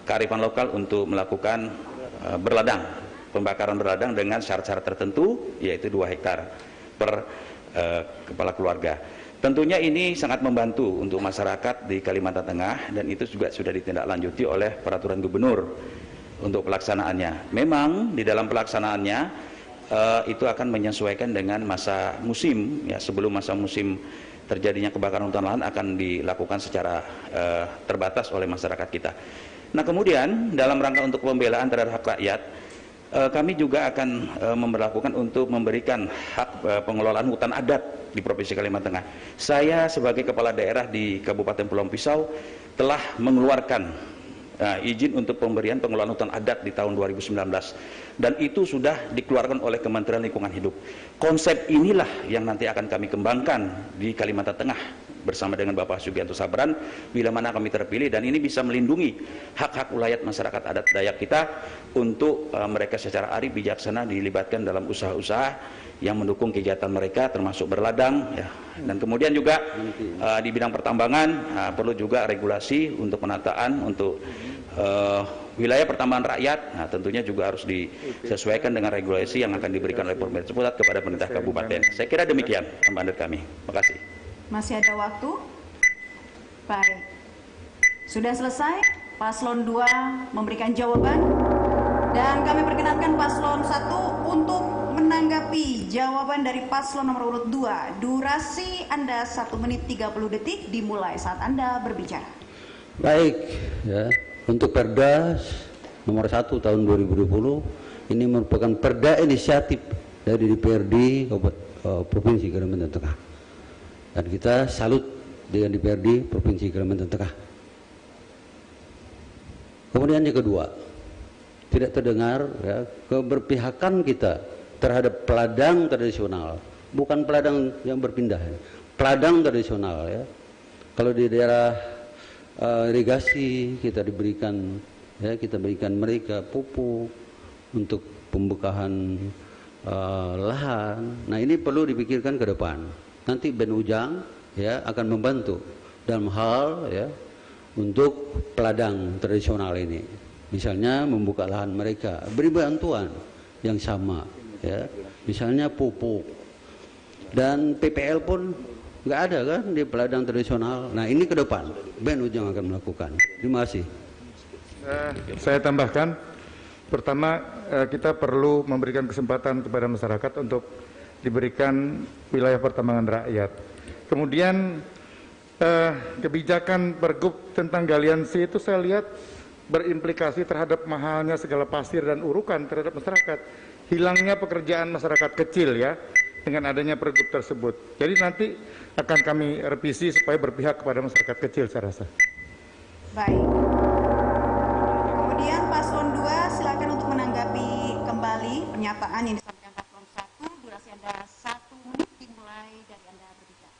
kearifan lokal untuk melakukan berladang, pembakaran berladang dengan syarat-syarat tertentu, yaitu 2 hektar per kepala keluarga. Tentunya ini sangat membantu untuk masyarakat di Kalimantan Tengah, dan itu juga sudah ditindaklanjuti oleh peraturan gubernur untuk pelaksanaannya. Memang di dalam pelaksanaannya itu akan menyesuaikan dengan masa musim, ya. Sebelum masa musim terjadinya kebakaran hutan lahan akan dilakukan secara terbatas oleh masyarakat kita. Nah, kemudian dalam rangka untuk pembelaan terhadap hak rakyat, kami juga akan memberlakukan untuk memberikan hak pengelolaan hutan adat di Provinsi Kalimantan Tengah. Saya sebagai kepala daerah di Kabupaten Pulau Pisau telah mengeluarkan izin untuk pemberian pengelolaan hutan adat di tahun 2019, dan itu sudah dikeluarkan oleh Kementerian Lingkungan Hidup. Konsep inilah yang nanti akan kami kembangkan di Kalimantan Tengah bersama dengan Bapak Sugianto Sabran bila mana kami terpilih, dan ini bisa melindungi hak-hak ulayat masyarakat adat Dayak kita untuk mereka secara arif bijaksana dilibatkan dalam usaha-usaha yang mendukung kegiatan mereka, termasuk berladang, ya. Dan kemudian juga di bidang pertambangan perlu juga regulasi untuk penataan untuk wilayah pertambangan rakyat. Nah, tentunya juga harus disesuaikan dengan regulasi yang akan diberikan oleh pemerintah pusat kepada pemerintah kabupaten. Saya kira demikian tambahan kami. Terima kasih. Masih ada waktu? Baik. Sudah selesai? Paslon 2 memberikan jawaban, dan kami perkenankan paslon 1 untuk menanggapi jawaban dari paslon nomor urut 2. Durasi Anda 1 menit 30 detik dimulai saat Anda berbicara. Baik, ya. Untuk Perda nomor 1 tahun 2020 ini merupakan perda inisiatif dari DPRD Provinsi Kalimantan Tengah. Dan kita salut dengan DPRD Provinsi Kalimantan Tengah. Kemudian yang kedua, tidak terdengar, ya, keberpihakan kita terhadap peladang tradisional, bukan peladang yang berpindah, ya. Peladang tradisional, ya. Kalau di daerah irigasi kita diberikan, ya, kita berikan mereka pupuk untuk pembukaan lahan. Nah, ini perlu dipikirkan ke depan. Nanti Ben Ujang, ya, akan membantu dalam hal, ya, untuk peladang tradisional ini. Misalnya membuka lahan mereka, beri bantuan yang sama, ya, misalnya pupuk, dan PPL pun nggak ada kan di peladang tradisional. Nah, ini ke depan Ben Ujang akan melakukan. Terima kasih. Saya tambahkan, pertama kita perlu memberikan kesempatan kepada masyarakat untuk diberikan wilayah pertambangan rakyat. Kemudian kebijakan Pergub tentang galiansi itu saya lihat berimplikasi terhadap mahalnya segala pasir dan urukan terhadap masyarakat, hilangnya pekerjaan masyarakat kecil, ya, dengan adanya Pergub tersebut. Jadi nanti akan kami revisi supaya berpihak kepada masyarakat kecil, saya rasa. Baik. Kemudian paslon 2 silakan untuk menanggapi kembali pernyataan yang disampaikan paslon 1. Durasi Anda 1 menit dimulai dari Anda berbicara.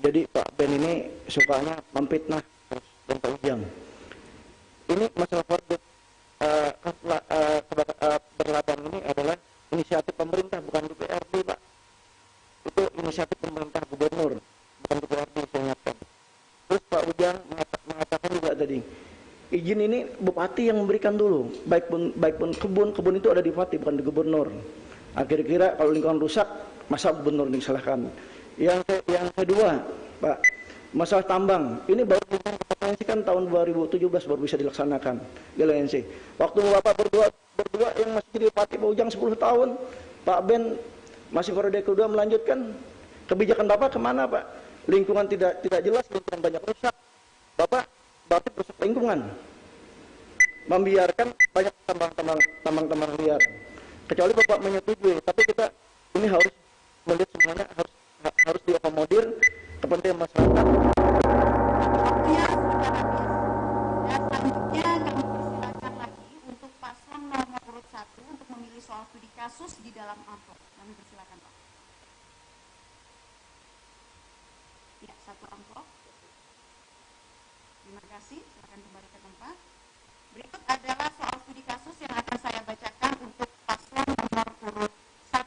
Jadi Pak Ben ini sukanya memfitnah dan Pak Ujang. Ini masalah Pergub izin ini bupati yang memberikan dulu, baik pun kebun itu ada di bupati bukan di gubernur. Kira-kira kalau lingkungan rusak, masa gubernur disalahkan. Yang kedua, Pak, masalah tambang. Ini baru kompetensi kan tahun 2017 baru bisa dilaksanakan di LNC. Waktu Bapak berdua yang masih jadi bupati Pak Ujang 10 tahun, Pak Ben masih periode kedua melanjutkan. Kebijakan Bapak kemana, Pak? Lingkungan tidak jelas, lingkungan banyak rusak. Bapak berarti merusak lingkungan, membiarkan banyak tambang liar. Kecuali Bapak menyetujui, tapi kita ini harus melihat semuanya harus diakomodir kepentingan masyarakat. Waktunya sudah habis. Dan selanjutnya kami persilakan lagi untuk paslon nomor urut 1 untuk memilih soal studi kasus di dalam amplop. Kami persilakan, Pak. Ya, 1 amplop. Terima kasih. Silakan kembali ke tempat. Berikut adalah soal studi kasus yang akan saya bacakan untuk paslon nomor urut 1.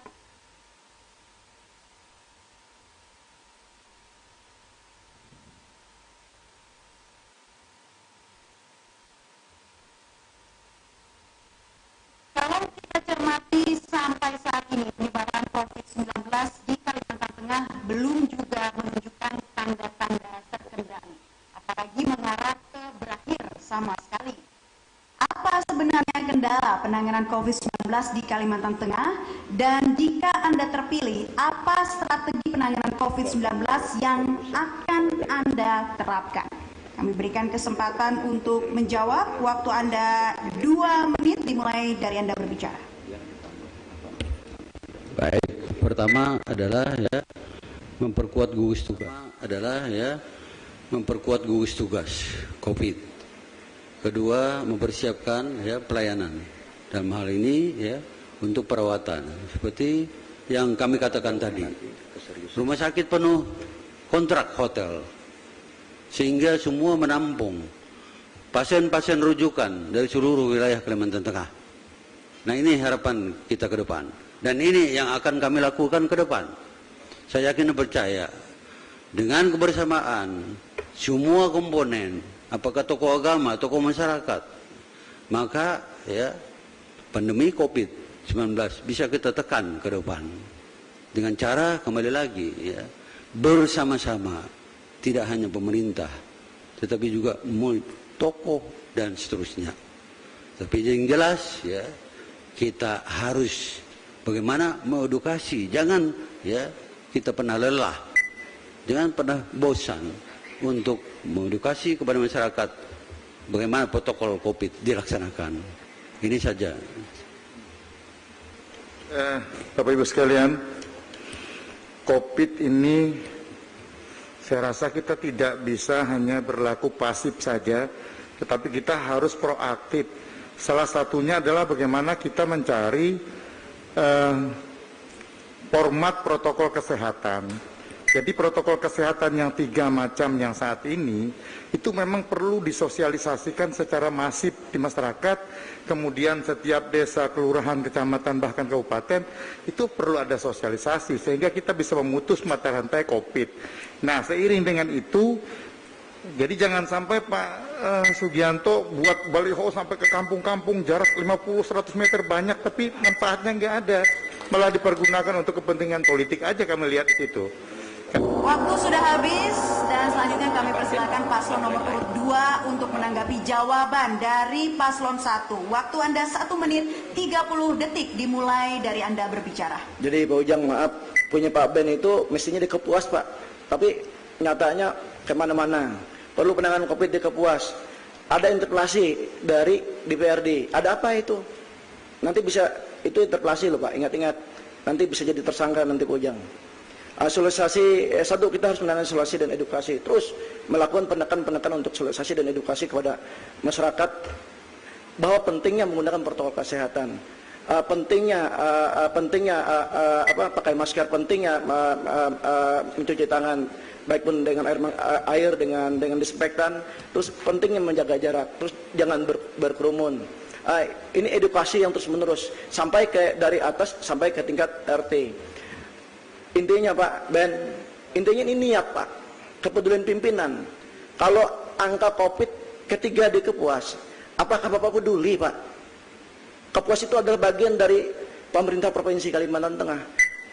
Kalau kita cermati sampai saat ini, penyebaran COVID-19 di Kalimantan Tengah belum juga menunjukkan tanda-tanda terkendali, apalagi mengarah ke berakhir sama sekali. Apa sebenarnya kendala penanganan COVID-19 di Kalimantan Tengah? Dan jika Anda terpilih, apa strategi penanganan COVID-19 yang akan Anda terapkan? Kami berikan kesempatan untuk menjawab. Waktu Anda 2 menit dimulai dari Anda berbicara. Baik, pertama adalah memperkuat gugus tugas COVID. Kedua, mempersiapkan pelayanan dalam hal ini untuk perawatan seperti yang kami katakan tadi. Rumah sakit penuh kontrak hotel sehingga semua menampung pasien-pasien rujukan dari seluruh wilayah Kalimantan Tengah. Nah, ini harapan kita ke depan dan ini yang akan kami lakukan ke depan. Saya yakin dan percaya dengan kebersamaan semua komponen, apakah tokoh agama, tokoh masyarakat, maka pandemi COVID-19 bisa kita tekan ke depan dengan cara kembali lagi bersama-sama, tidak hanya pemerintah tetapi juga tokoh dan seterusnya. Tapi yang jelas kita harus bagaimana mengedukasi, jangan kita pernah lelah, jangan pernah bosan untuk mengedukasi kepada masyarakat bagaimana protokol COVID dilaksanakan. Ini saja. Bapak Ibu sekalian, COVID ini saya rasa kita tidak bisa hanya berlaku pasif saja, tetapi kita harus proaktif. Salah satunya adalah bagaimana kita mencari format protokol kesehatan. Jadi protokol kesehatan yang 3 macam yang saat ini itu memang perlu disosialisasikan secara masif di masyarakat. Kemudian setiap desa, kelurahan, kecamatan, bahkan kabupaten itu perlu ada sosialisasi sehingga kita bisa memutus mata rantai COVID. Nah, seiring dengan itu, jadi jangan sampai Pak Sugianto buat baliho sampai ke kampung-kampung jarak 50-100 meter banyak, tapi manfaatnya nggak ada, malah dipergunakan untuk kepentingan politik aja kami lihat di situ. Waktu sudah habis dan selanjutnya kami persilakan paslon nomor urut 2 untuk menanggapi jawaban dari paslon 1. Waktu Anda 1 menit 30 detik dimulai dari Anda berbicara. Jadi Pak Ujang, maaf, punya Pak Ben itu mestinya di Kapuas, Pak. Tapi nyatanya kemana-mana. Perlu penanganan COVID di Kapuas. Ada interpelasi dari DPRD. Ada apa itu? Nanti bisa, itu interpelasi loh Pak, ingat-ingat. Nanti bisa jadi tersangka nanti Pak Ujang. Sosialisasi, satu kita harus menangani sosialisasi dan edukasi. Terus melakukan penekanan untuk sosialisasi dan edukasi kepada masyarakat bahwa pentingnya menggunakan protokol kesehatan, pentingnya pakai masker, pentingnya mencuci tangan baik pun dengan air dengan disinfektan, terus pentingnya menjaga jarak, terus jangan berkerumun. Ini edukasi yang terus menerus sampai dari atas sampai ke tingkat RT. Intinya Pak Ben, intinya ini niat Pak, kepedulian pimpinan. Kalau angka COVID Ketika di Kapuas, apakah Bapak peduli, Pak? Kapuas itu adalah bagian dari pemerintah Provinsi Kalimantan Tengah.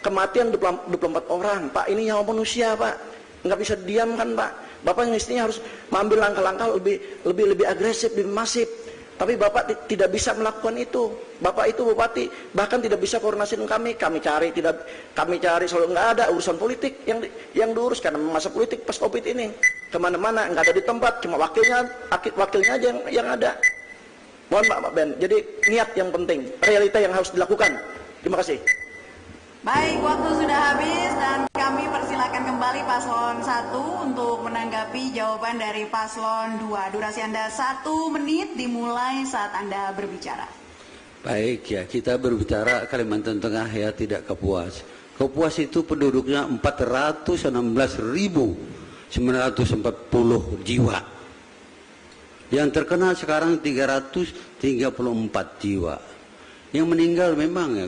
Kematian 24 orang, Pak, ini nyawa manusia, Pak. Nggak bisa diamkan, Pak. Bapak yang mestinya harus mengambil langkah-langkah lebih agresif, lebih masif. Tapi Bapak tidak bisa melakukan itu. Bapak itu bupati, bahkan tidak bisa koordinasi dengan kami. Kami cari selalu nggak ada urusan politik yang diurus karena masa politik pas COVID ini. Kemana-mana nggak ada di tempat, cuma wakilnya aja yang ada. Mohon Pak Ben. Jadi niat yang penting, realita yang harus dilakukan. Terima kasih. Baik, waktu sudah habis dan kami persilakan kembali Paslon 1 untuk menanggapi jawaban dari Paslon 2. Durasi Anda 1 menit dimulai saat Anda berbicara. Baik ya, kita berbicara Kalimantan Tengah ya, tidak Kapuas. Kapuas itu penduduknya 416.940 jiwa. Yang terkena sekarang 334 jiwa. Yang meninggal memang ya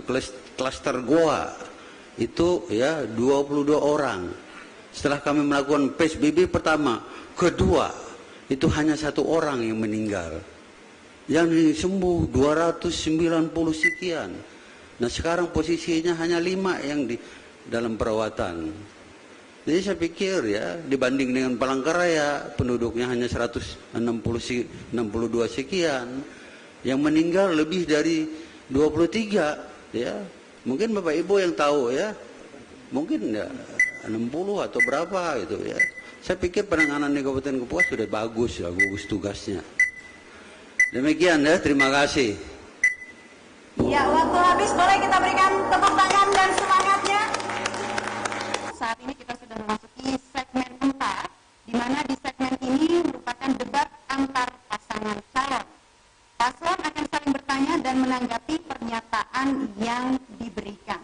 klaster Goa itu ya 22 orang. Setelah kami melakukan PSBB pertama, kedua itu hanya 1 orang yang meninggal. Yang sembuh 290 sekian. Nah sekarang posisinya hanya 5 yang di dalam perawatan. Jadi saya pikir ya dibanding dengan Palangkaraya penduduknya hanya 162 sekian, yang meninggal lebih dari 23 ya. Mungkin Bapak Ibu yang tahu ya, mungkin ya 60 atau berapa gitu ya. Saya pikir penanganan di Kabupaten Kapuas sudah bagus ya, gugus tugasnya. Demikian ya, terima kasih. Ya, waktu habis, boleh kita berikan tepuk tangan dan semangatnya. Saat ini kita sudah memasuki segmen 4, di mana di segmen ini merupakan debat antar pasangan calon. Paslon akan saling bertanya dan menanggapi pernyataan yang diberikan.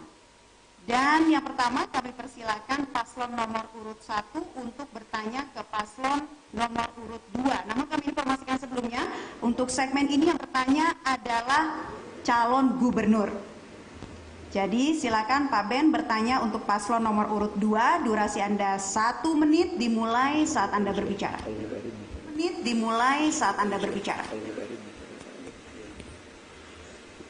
Dan yang pertama kami persilakan paslon nomor urut 1 untuk bertanya ke paslon nomor urut 2. Namun kami informasikan sebelumnya, untuk segmen ini yang bertanya adalah calon gubernur. Jadi silakan Pak Ben bertanya untuk paslon nomor urut 2. Durasi Anda 1 menit dimulai saat Anda berbicara.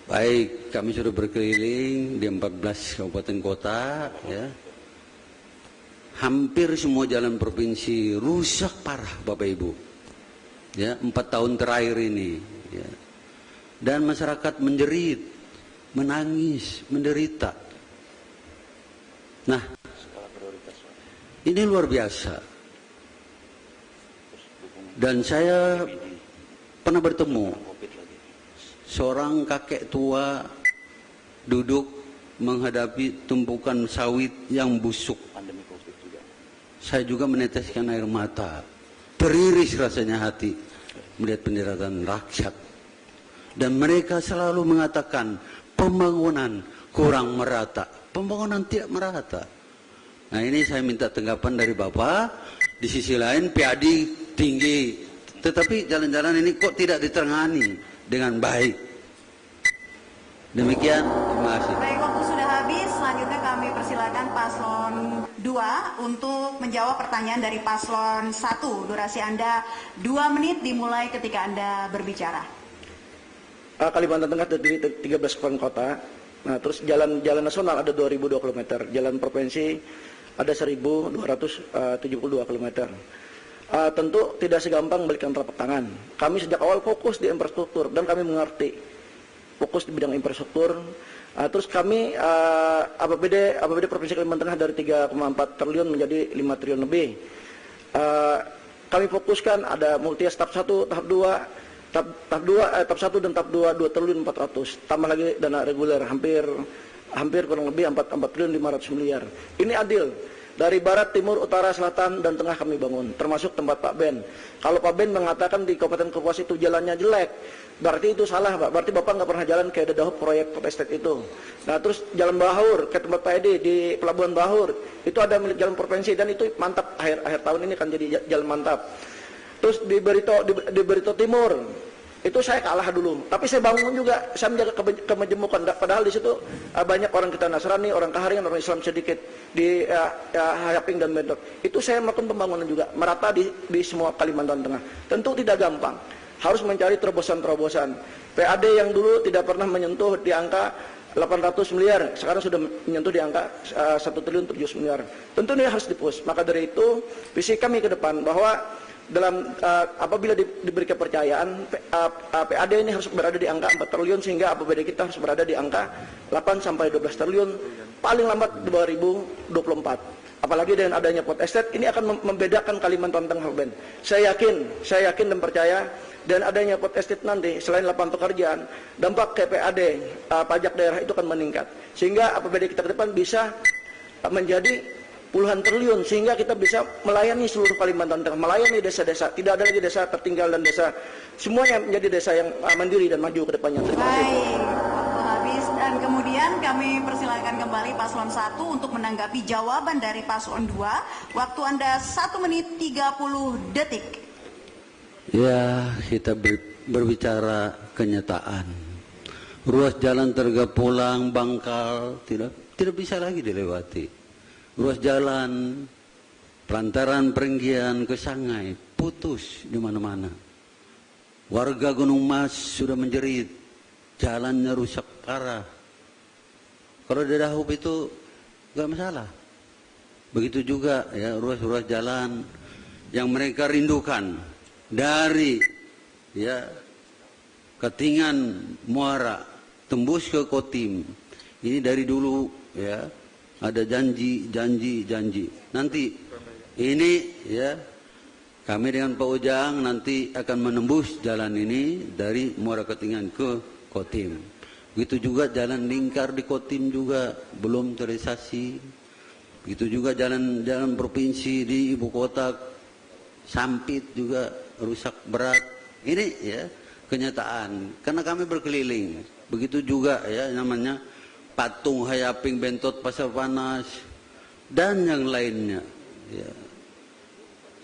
Baik, kami sudah berkeliling di 14 kabupaten kota ya. Hampir semua jalan provinsi rusak parah Bapak Ibu. Ya, 4 tahun terakhir ini ya. Dan masyarakat menjerit, menangis, menderita. Nah, ini luar biasa. Dan saya pernah bertemu seorang kakek tua duduk menghadapi tumpukan sawit yang busuk. Saya juga meneteskan air mata. Teriris rasanya hati melihat penderitaan rakyat. Dan mereka selalu mengatakan pembangunan kurang merata. Pembangunan tidak merata. Nah ini saya minta tanggapan dari Bapak. Di sisi lain PAD tinggi. Tetapi jalan-jalan ini kok tidak ditangani dengan baik. Demikian, terima kasih. Baik, waktu sudah habis. Selanjutnya kami persilakan paslon 2 untuk menjawab pertanyaan dari paslon 1. Durasi Anda 2 menit dimulai ketika Anda berbicara. Kalimantan Tengah terdiri 13 kabupaten kota. Nah, terus jalan nasional ada 2002 km, jalan provinsi ada 1272 km. Tentu tidak segampang balikan telapak tangan. Kami sejak awal fokus di infrastruktur dan kami mengerti fokus di bidang infrastruktur. Terus kami APBD Provinsi Kalimantan Tengah dari 3,4 triliun menjadi 5 triliun lebih. Kami fokuskan ada multi-S tahap 1, tahap 2, tahap 1 dan tahap 2 triliun 400. Tambah lagi dana reguler hampir kurang lebih 4 triliun 500 miliar. Ini adil. Dari barat, timur, utara, selatan, dan tengah kami bangun, termasuk tempat Pak Ben. Kalau Pak Ben mengatakan di Kabupaten Kapuas itu jalannya jelek, berarti itu salah, Pak. Berarti Bapak nggak pernah jalan ke Dadahub proyek Port Estate itu. Nah, terus jalan Bahur ke tempat Pak Edi di Pelabuhan Bahur, itu ada milik jalan provinsi dan itu mantap. Akhir tahun ini akan jadi jalan mantap. Terus di Barito Timur, Itu saya kalah dulu, tapi saya bangun juga, saya menjaga kemajemukan. Padahal di situ banyak orang kita Nasrani, orang Kaharian, orang Islam sedikit di Hayaping dan Bentot. Itu saya melakukan pembangunan juga, merata di semua Kalimantan Tengah. Tentu tidak gampang, harus mencari terobosan-terobosan. PAD yang dulu tidak pernah menyentuh di angka 800 miliar, sekarang sudah menyentuh di angka 1 triliun 700 miliar. Tentu ini harus dipus. Maka dari itu, visi kami ke depan bahwa dalam apabila diberi kepercayaan, PAD ini harus berada di angka 4 triliun sehingga APBD kita harus berada di angka 8 sampai 12 triliun paling lambat 2024. Apalagi dengan adanya pot estate ini akan membedakan Kalimantan Tengah, Ben. Saya yakin dan percaya dan adanya pot estate nanti selain lapangan pekerjaan, dampak ke PAD pajak daerah itu akan meningkat sehingga APBD kita ke depan bisa menjadi puluhan triliun sehingga kita bisa melayani seluruh Kalimantan Tengah, melayani desa-desa. Tidak ada lagi desa tertinggal dan desa semuanya menjadi desa yang mandiri dan maju ke depannya. Terima kasih. Baik, waktu habis dan kemudian kami persilakan kembali Paslon 1 untuk menanggapi jawaban dari Paslon 2. Waktu Anda 1 menit 30 detik. Ya, kita berbicara kenyataan. Ruas jalan Tergapulang, Bangkal tidak bisa lagi dilewati. Ruas jalan Pelantaran Perenggian ke Sangai putus di mana-mana. Warga Gunung Mas sudah menjerit, jalannya rusak parah. Kalau di Dahub itu nggak masalah. Begitu juga ya ruas-ruas jalan yang mereka rindukan dari ya Ketingan Muara tembus ke Kotim. Ini dari dulu ya. Ada janji. Nanti ini ya kami dengan Pak Ujang nanti akan menembus jalan ini dari Muara Ketingan ke Kotim. Begitu juga jalan lingkar di Kotim juga belum terrealisasi. Begitu juga jalan provinsi di ibu kota Sampit juga rusak berat. Ini ya kenyataan karena kami berkeliling. Begitu juga ya namanya Patung, Hayaping, Bentot, Pasar Panas, dan yang lainnya. Ya.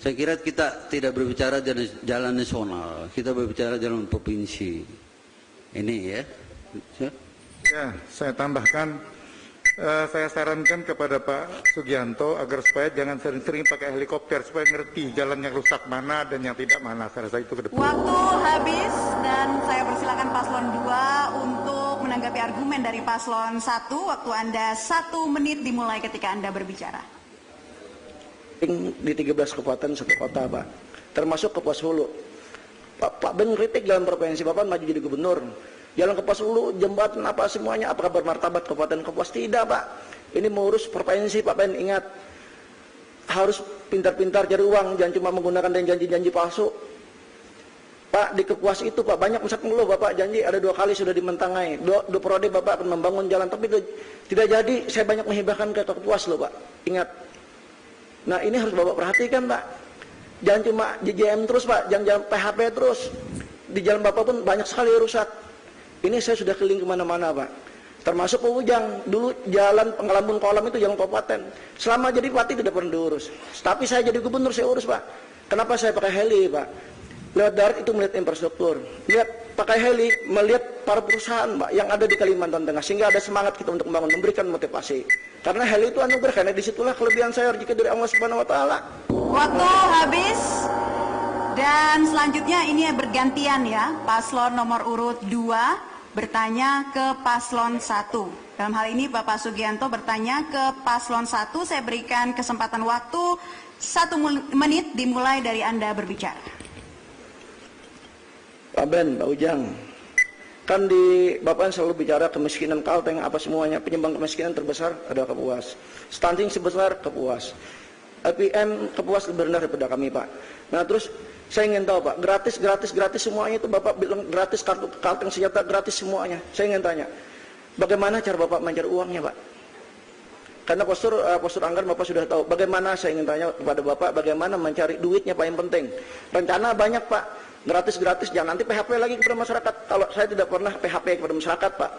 Saya kira kita tidak berbicara jalan nasional, kita berbicara jalan provinsi. Ini ya. Ya, saya tambahkan, saya sarankan kepada Pak Sugianto agar supaya jangan sering-sering pakai helikopter supaya ngerti jalan yang rusak mana dan yang tidak mana. Saya rasa itu ke depan. Waktu habis dan saya persilakan Paslon 2 untuk menanggapi argumen dari Paslon 1. Waktu Anda 1 menit dimulai ketika Anda berbicara. Di 13 kabupaten 1 kota, Pak. Termasuk Kapuas Hulu. Pak Ben kritik dalam provinsi Bapak maju jadi gubernur. Jalan Kapuas Hulu, jembatan apa semuanya, apakah bermartabat Kabupaten Kapuas? Tidak, Pak. Ini mengurus provinsi, Pak Ben. Ingat, harus pintar-pintar cari uang, jangan cuma menggunakan dan janji-janji palsu. Pak, di Kapuas itu Pak banyak pusat mengeluh, Bapak janji ada 2 kali sudah dimentangai, 2 periode Bapak akan membangun jalan, tapi tidak jadi. Saya banyak menghibahkan ke Kapuas loh, Pak. Ingat. Nah ini harus Bapak perhatikan, Pak. Jangan cuma JJM terus, Pak, jangan PHP terus. Di jalan Bapak pun banyak sekali rusak. Ini saya sudah keliling kemana-mana, Pak. Termasuk Pak Ujang, dulu jalan Pengelambun Kolam itu jalan kabupaten. Selama jadi Bupati tidak pernah diurus. Tapi saya jadi gubernur saya urus, Pak. Kenapa saya pakai heli, Pak? Lewat darat itu melihat infrastruktur, lihat pakai heli, melihat para perusahaan, Pak, yang ada di Kalimantan Tengah, sehingga ada semangat kita untuk membangun, memberikan motivasi. Karena heli itu anugerah, karena disitulah kelebihan saya rezeki dari Allah Subhanahu Wa Taala. Waktu habis dan selanjutnya ini bergantian ya, Paslon nomor urut 2 bertanya ke Paslon 1. Dalam hal ini Bapak Sugianto bertanya ke Paslon 1. Saya berikan kesempatan waktu 1 menit dimulai dari Anda berbicara. Pak Ben, Pak Ujang, kan di Bapak selalu bicara kemiskinan Kalteng apa semuanya, penyumbang kemiskinan terbesar adalah Kapuas, stunting sebesar Kapuas, LPM Kapuas lebih rendah daripada kami, Pak. Nah terus saya ingin tahu, Pak, gratis semuanya itu Bapak bilang gratis, kartu Kalteng senjata gratis semuanya. Saya ingin tanya, bagaimana cara Bapak mencari uangnya, Pak? Karena postur anggaran Bapak sudah tahu. Bagaimana, saya ingin tanya kepada Bapak, bagaimana mencari duitnya, Pak, yang penting. Rencana banyak, Pak. Gratis, jangan nanti PHP lagi kepada masyarakat. Kalau saya tidak pernah PHP kepada masyarakat, Pak,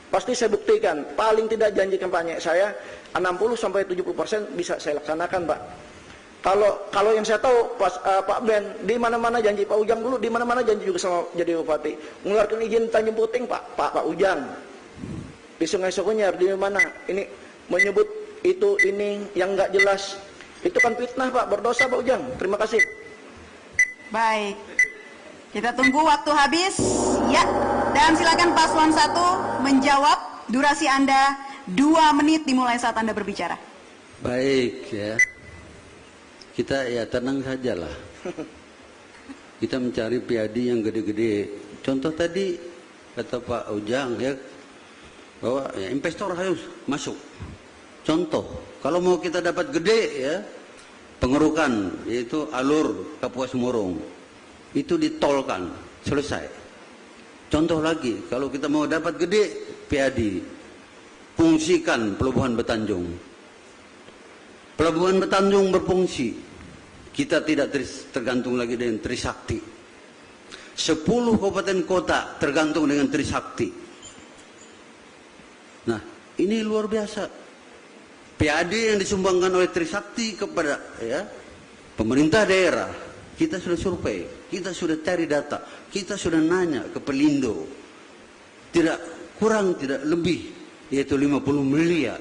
pasti saya buktikan, paling tidak janji kampanye saya 60-70% bisa saya laksanakan, Pak. Kalau yang saya tahu Pak Ben, di mana-mana janji Pak Ujang dulu, di mana-mana janji juga sama jadi bupati. Mengeluarkan izin Tanjung Puting Pak Ujang. Di Sungai Sukunyar di mana? Ini menyebut itu ini yang nggak jelas. Itu kan fitnah Pak, berdosa Pak Ujang. Terima kasih. Baik. Kita tunggu waktu habis. Ya. Dan silakan Paslon 1 menjawab. Durasi Anda 2 menit dimulai saat Anda berbicara. Baik ya. Kita ya tenang sajalah. Kita mencari PAD yang gede-gede. Contoh tadi kata Pak Ujang ya, bahwa ya, investor harus masuk. Contoh, kalau mau kita dapat gede ya, pengerukan yaitu alur Kapuas Murung itu ditolkan, selesai. Contoh lagi, kalau kita mau dapat gede PAD, fungsikan Pelabuhan Betanjung. Pelabuhan Betanjung berfungsi. Kita tidak tergantung lagi dengan Trisakti. 10 kabupaten kota tergantung dengan Trisakti. Nah, ini luar biasa. PAD yang disumbangkan oleh Trisakti kepada ya pemerintah daerah. Kita sudah survei, kita sudah cari data, kita sudah nanya ke Pelindo. Tidak kurang, tidak lebih, yaitu 50 miliar.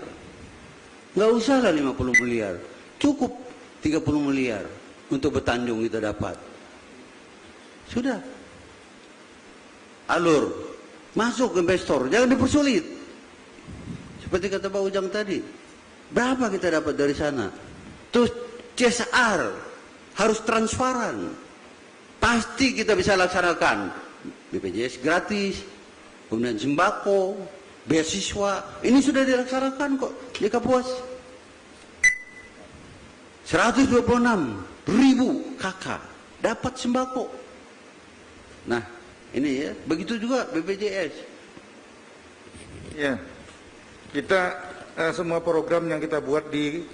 Nggak usahlah 50 miliar, cukup 30 miliar untuk Betanjung kita dapat. Sudah. Alur, masuk investor, jangan dipersulit. Seperti kata Pak Ujang tadi, berapa kita dapat dari sana? Terus CSR harus transparan. Pasti kita bisa laksanakan. BPJS gratis, kemudian sembako, beasiswa, ini sudah dilaksanakan kok di Kapuas. 126.000 kakak dapat sembako. Nah, ini ya, begitu juga BPJS. Ya, kita semua program yang kita buat di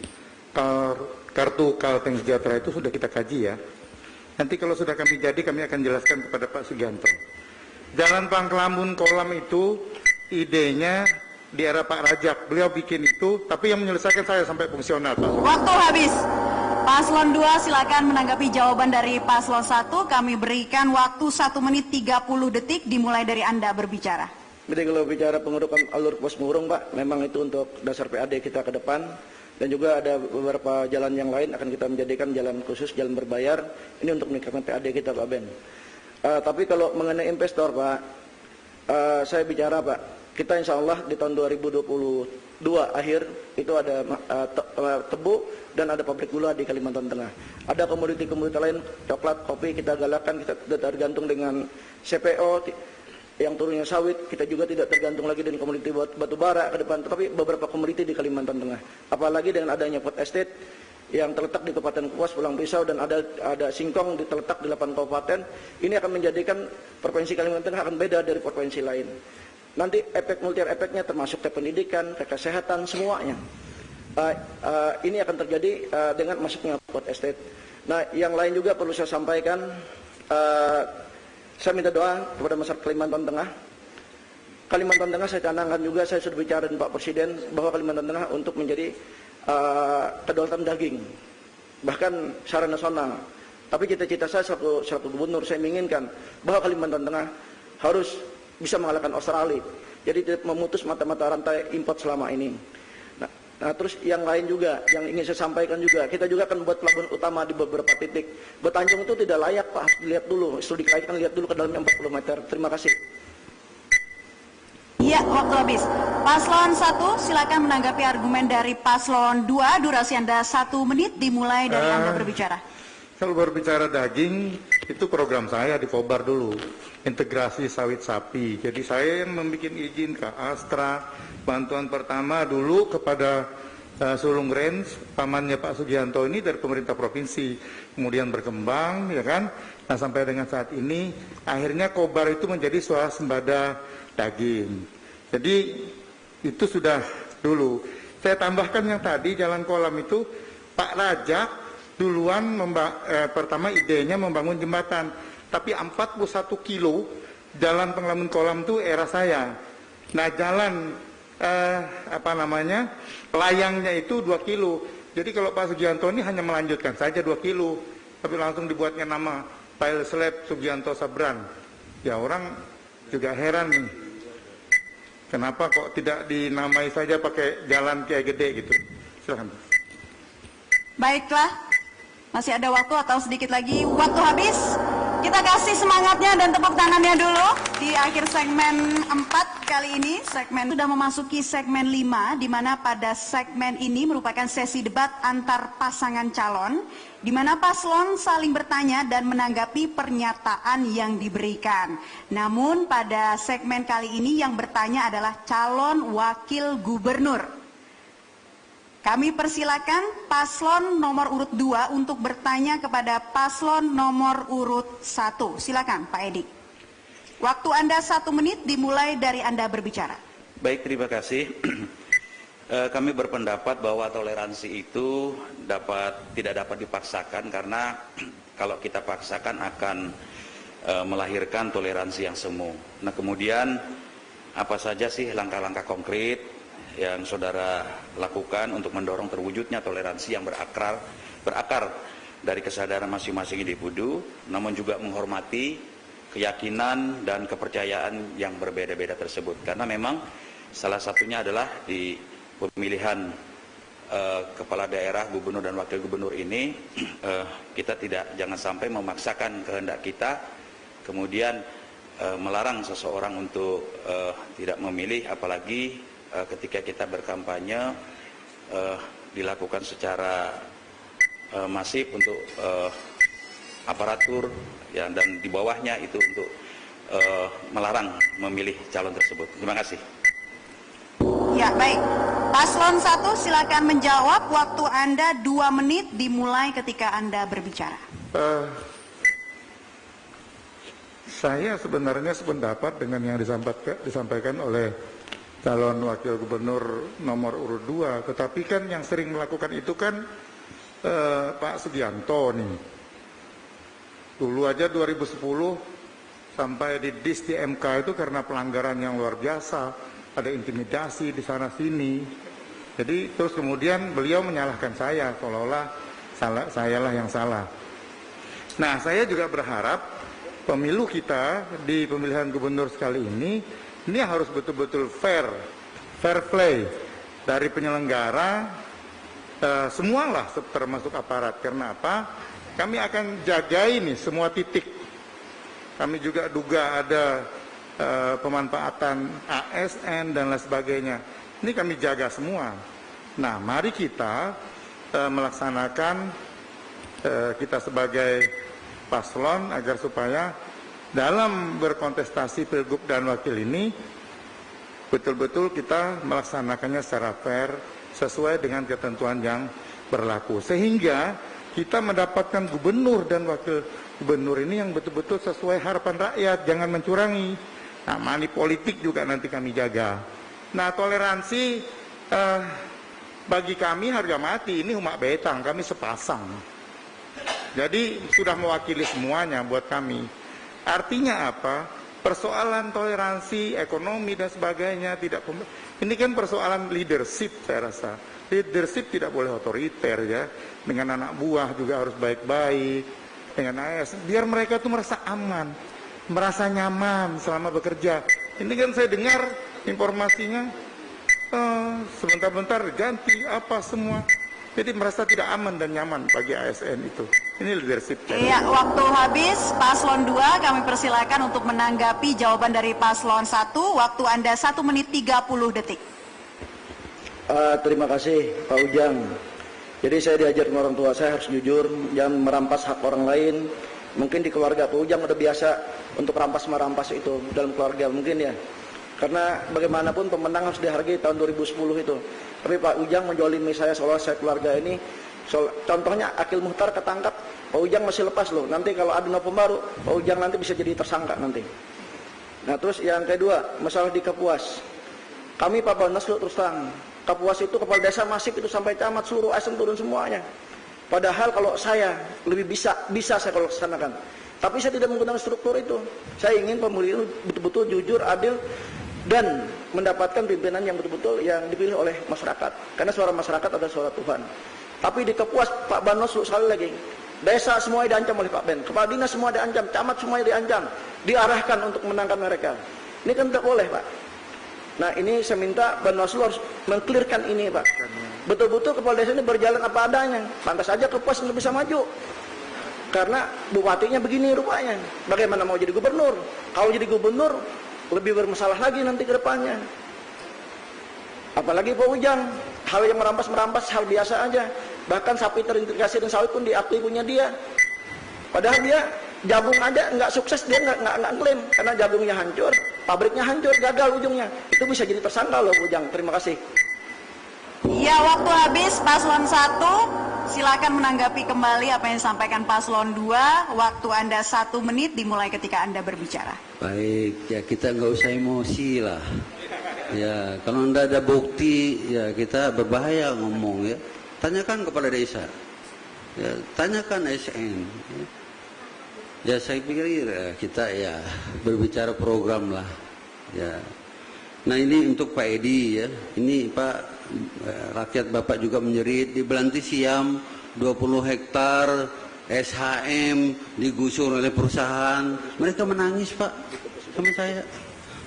kartu Kalteng Sejahtera itu sudah kita kaji ya. Nanti kalau sudah kami jadi, kami akan jelaskan kepada Pak Sugianto. Jalan Pangkelamun Kolam itu idenya di era Pak Rajak. Beliau bikin itu, tapi yang menyelesaikan saya sampai fungsional, Pak. Waktu habis. Paslon 2 silakan menanggapi jawaban dari Paslon 1. Kami berikan waktu 1 menit 30 detik dimulai dari Anda berbicara. Jadi kalau bicara pengerukan alur Kapuas Murung Pak, memang itu untuk dasar PAD kita ke depan. Dan juga ada beberapa jalan yang lain akan kita menjadikan jalan khusus, jalan berbayar. Ini untuk meningkatkan PAD kita Pak Ben. Tapi kalau mengenai investor Pak, saya bicara Pak, kita insya Allah di tahun 2022 akhir itu ada tebu dan ada pabrik gula di Kalimantan Tengah. Ada komoditi-komoditi lain, coklat, kopi kita galakkan, kita tidak tergantung dengan CPO yang turunnya sawit, kita juga tidak tergantung lagi dengan komoditi batu bara ke depan, tetapi beberapa komoditi di Kalimantan Tengah. Apalagi dengan adanya food estate yang terletak di Kabupaten Kapuas, Pulang Pisau, dan ada singkong terletak di 8 kabupaten, ini akan menjadikan provinsi Kalimantan Tengah akan beda dari provinsi lain. Nanti efek multi efeknya termasuk ke pendidikan, ke kesehatan, semuanya. Ini akan terjadi dengan masuknya food estate. Nah, yang lain juga perlu saya sampaikan, saya minta doa kepada masyarakat Kalimantan Tengah. Kalimantan Tengah saya canangkan juga, saya sudah bicara dengan Pak Presiden bahwa Kalimantan Tengah untuk menjadi kedaulatan daging, bahkan secara nasional. Tapi cita-cita saya selaku gubernur, saya menginginkan bahwa Kalimantan Tengah harus bisa mengalahkan Australia. Jadi tidak memutus mata-mata rantai import selama ini. Nah, terus yang lain juga, yang ingin saya sampaikan juga, kita juga akan membuat pelabuhan utama di beberapa titik. Betanjung itu tidak layak Pak, harus dilihat dulu, studi kelayakan lihat dulu ke dalamnya 40 meter. Terima kasih. Iya, waktu habis. Paslon 1 silakan menanggapi argumen dari Paslon 2. Durasi Anda 1 menit dimulai dari Anda berbicara. Kalau berbicara daging, itu program saya di Kobar dulu, integrasi sawit sapi. Jadi saya yang membuat izin ke Astra, bantuan pertama dulu kepada Sulung Range, pamannya Pak Sugianto ini dari pemerintah provinsi, kemudian berkembang, ya kan. Nah sampai dengan saat ini, akhirnya Kobar itu menjadi swasembada daging. Jadi itu sudah dulu. Saya tambahkan yang tadi jalan kolam itu, Pak Rajak duluan pertama idenya membangun jembatan, tapi 41 kilo jalan Pangelamun Kolam itu era saya. Nah jalan layangnya itu 2 kilo, Jadi kalau Pak Sugianto ini hanya melanjutkan saja 2 kilo, tapi langsung dibuatnya nama Pile Slab Sugianto Sabran. Ya orang juga heran nih, kenapa kok tidak dinamai saja pakai Jalan Kiai Gede gitu. Silakan. Baiklah, masih ada waktu atau sedikit lagi waktu habis. Kita kasih semangatnya dan tepuk tangannya dulu di akhir segmen 4 kali ini. Segmen sudah memasuki segmen 5, di mana pada segmen ini merupakan sesi debat antar pasangan calon, di mana paslon saling bertanya dan menanggapi pernyataan yang diberikan. Namun pada segmen kali ini yang bertanya adalah calon wakil gubernur. Kami persilakan paslon nomor urut 2 untuk bertanya kepada paslon nomor urut 1. Silakan Pak Edi. Waktu Anda 1 menit dimulai dari Anda berbicara. Baik, terima kasih. Kami berpendapat bahwa toleransi itu tidak dapat dipaksakan, karena kalau kita paksakan akan melahirkan toleransi yang semu. Nah, kemudian apa saja sih langkah-langkah konkret yang saudara lakukan untuk mendorong terwujudnya toleransi yang berakar dari kesadaran masing-masing individu, namun juga menghormati keyakinan dan kepercayaan yang berbeda-beda tersebut. Karena memang salah satunya adalah di pemilihan kepala daerah, gubernur dan wakil gubernur ini, kita jangan sampai memaksakan kehendak kita, kemudian melarang seseorang untuk tidak memilih, apalagi ketika kita berkampanye dilakukan secara masif untuk aparatur ya, dan di bawahnya itu untuk melarang memilih calon tersebut. Terima kasih. Ya, baik. Paslon 1 silakan menjawab. Waktu Anda 2 menit dimulai ketika Anda berbicara. Saya sebenarnya sependapat dengan yang disampaikan oleh calon wakil gubernur nomor urut 2, tetapi kan yang sering melakukan itu kan Pak Sugianto nih. Dulu aja 2010 sampai didis di MK itu karena pelanggaran yang luar biasa, ada intimidasi di sana sini. Jadi terus kemudian beliau menyalahkan saya, seolah-olah sayalah yang salah. Nah, saya juga berharap pemilu kita di pemilihan gubernur sekali ini harus betul-betul fair play dari penyelenggara, semualah termasuk aparat. Karena apa? Kami akan jaga ini semua titik. Kami juga duga ada pemanfaatan ASN dan lain sebagainya. Ini kami jaga semua. Nah, mari kita melaksanakan kita sebagai paslon agar supaya dalam berkontestasi pilgub dan wakil ini betul-betul kita melaksanakannya secara fair sesuai dengan ketentuan yang berlaku, sehingga kita mendapatkan gubernur dan wakil gubernur ini yang betul-betul sesuai harapan rakyat, jangan mencurangi. Nah, money politik juga nanti kami jaga. Nah, toleransi bagi kami harga mati, ini umat betang, kami sepasang. Jadi sudah mewakili semuanya buat kami. Artinya apa? Persoalan toleransi, ekonomi dan sebagainya tidak. Ini kan persoalan leadership, saya rasa. Leadership tidak boleh otoriter ya. Dengan anak buah juga harus baik-baik. Dengan AS, biar mereka tuh merasa aman, merasa nyaman selama bekerja. Ini kan saya dengar informasinya sebentar-bentar ganti apa semua. Jadi merasa tidak aman dan nyaman bagi ASN itu. Ini leadership. Iya, waktu habis. Paslon 2 kami persilakan untuk menanggapi jawaban dari Paslon 1. Waktu Anda 1 menit 30 detik. Terima kasih Pak Ujang. Jadi saya diajar orang tua saya harus jujur, jangan merampas hak orang lain. Mungkin di keluarga Pak Ujang udah biasa untuk merampas itu dalam keluarga mungkin ya. Karena bagaimanapun pemenang harus dihargai tahun 2010 itu. Tapi Pak Ujang menjolimi saya seolah saya keluarga ini. Contohnya Akil Muhtar ketangkap, Pak Ujang masih lepas loh. Nanti kalau ada novum baru, Pak Ujang nanti bisa jadi tersangka nanti. Nah terus yang kedua, masalah di Kapuas. Kami Pak Bawaslu terus terang, Kapuas itu kepala desa masif itu sampai camat suruh ASN turun semuanya. Padahal kalau saya lebih bisa saya kalau laksanakan. Tapi saya tidak menggunakan struktur itu. Saya ingin pemilihan betul-betul jujur, adil, dan mendapatkan pimpinan yang betul-betul yang dipilih oleh masyarakat. Karena suara masyarakat adalah suara Tuhan. Tapi di Kapuas Pak Banoslu sekali lagi, desa semua diancam oleh Pak Ben, kepala dinas semua diancam, camat semua diancam, diarahkan untuk menangkap mereka. Ini kan tidak boleh Pak. Nah ini saya minta Banoslu harus mengklirkan ini Pak. Betul-betul kepala desa ini berjalan apa adanya. Pantas saja Kapuas nggak bisa maju. Karena bupatinya begini rupanya. Bagaimana mau jadi gubernur? Kalau jadi gubernur lebih bermasalah lagi nanti ke depannya. Apalagi Pak Ujang, hal yang merampas hal biasa aja. Bahkan sapi terintegrasi dan sawit pun diakui punya dia. Padahal dia jagung aja nggak sukses, dia nggak klaim karena jagungnya hancur, pabriknya hancur, gagal ujungnya. Itu bisa jadi tersangka loh Ujang. Terima kasih. Ya, waktu habis. Paslon 1, silakan menanggapi kembali apa yang disampaikan Paslon 2. Waktu Anda 1 menit dimulai ketika Anda berbicara. Baik, ya kita nggak usah emosi lah. Ya, kalau nggak ada bukti, ya kita berbahaya ngomong ya. Tanyakan kepala desa, ya, tanyakan SN. Ya saya pikir ya, kita ya berbicara program lah. Ya. Nah ini untuk Pak Edi ya. Ini Pak, rakyat Bapak juga menjerit di Belanti Siam 20 hektar SHM digusur oleh perusahaan. Mereka menangis Pak sama saya.